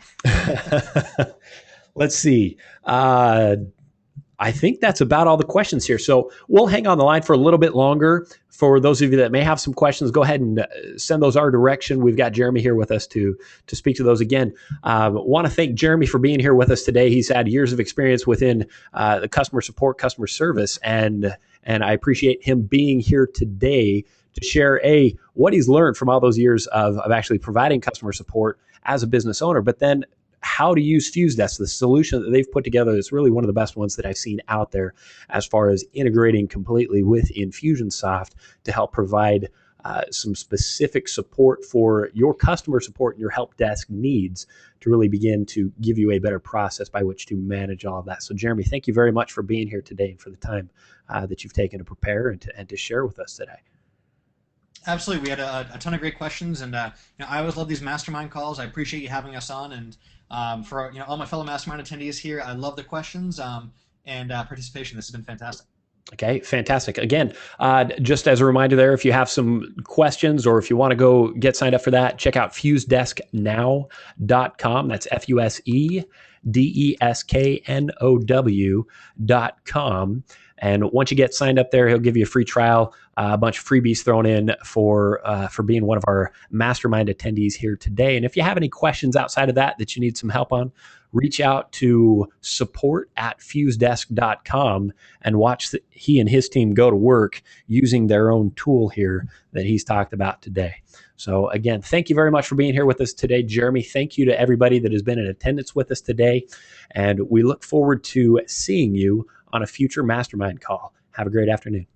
Let's see. I think that's about all the questions here. So we'll hang on the line for a little bit longer. For those of you that may have some questions, go ahead and send those our direction. We've got Jeremy here with us to speak to those again. Want to thank Jeremy for being here with us today. He's had years of experience within the customer support, customer service, and I appreciate him being here today to share what he's learned from all those years of actually providing customer support as a business owner, but then how to use FuseDesk, the solution that they've put together is really one of the best ones that I've seen out there as far as integrating completely with Infusionsoft to help provide some specific support for your customer support and your help desk needs to really begin to give you a better process by which to manage all of that. So Jeremy, thank you very much for being here today and for the time that you've taken to prepare and to share with us today. Absolutely. We had a ton of great questions, and I always love these mastermind calls. I appreciate you having us on, and for all my fellow mastermind attendees here, I love the questions and participation. This has been fantastic. Okay, fantastic. Again, just as a reminder there, if you have some questions or if you want to go get signed up for that, check out FuseDeskNow.com. That's FuseDeskNow.com. And once you get signed up there, he'll give you a free trial. a bunch of freebies thrown in for being one of our mastermind attendees here today. And if you have any questions outside of that you need some help on, reach out to support@fusedesk.com and watch he and his team go to work using their own tool here that he's talked about today. So again, thank you very much for being here with us today, Jeremy. Thank you to everybody that has been in attendance with us today. And we look forward to seeing you on a future mastermind call. Have a great afternoon.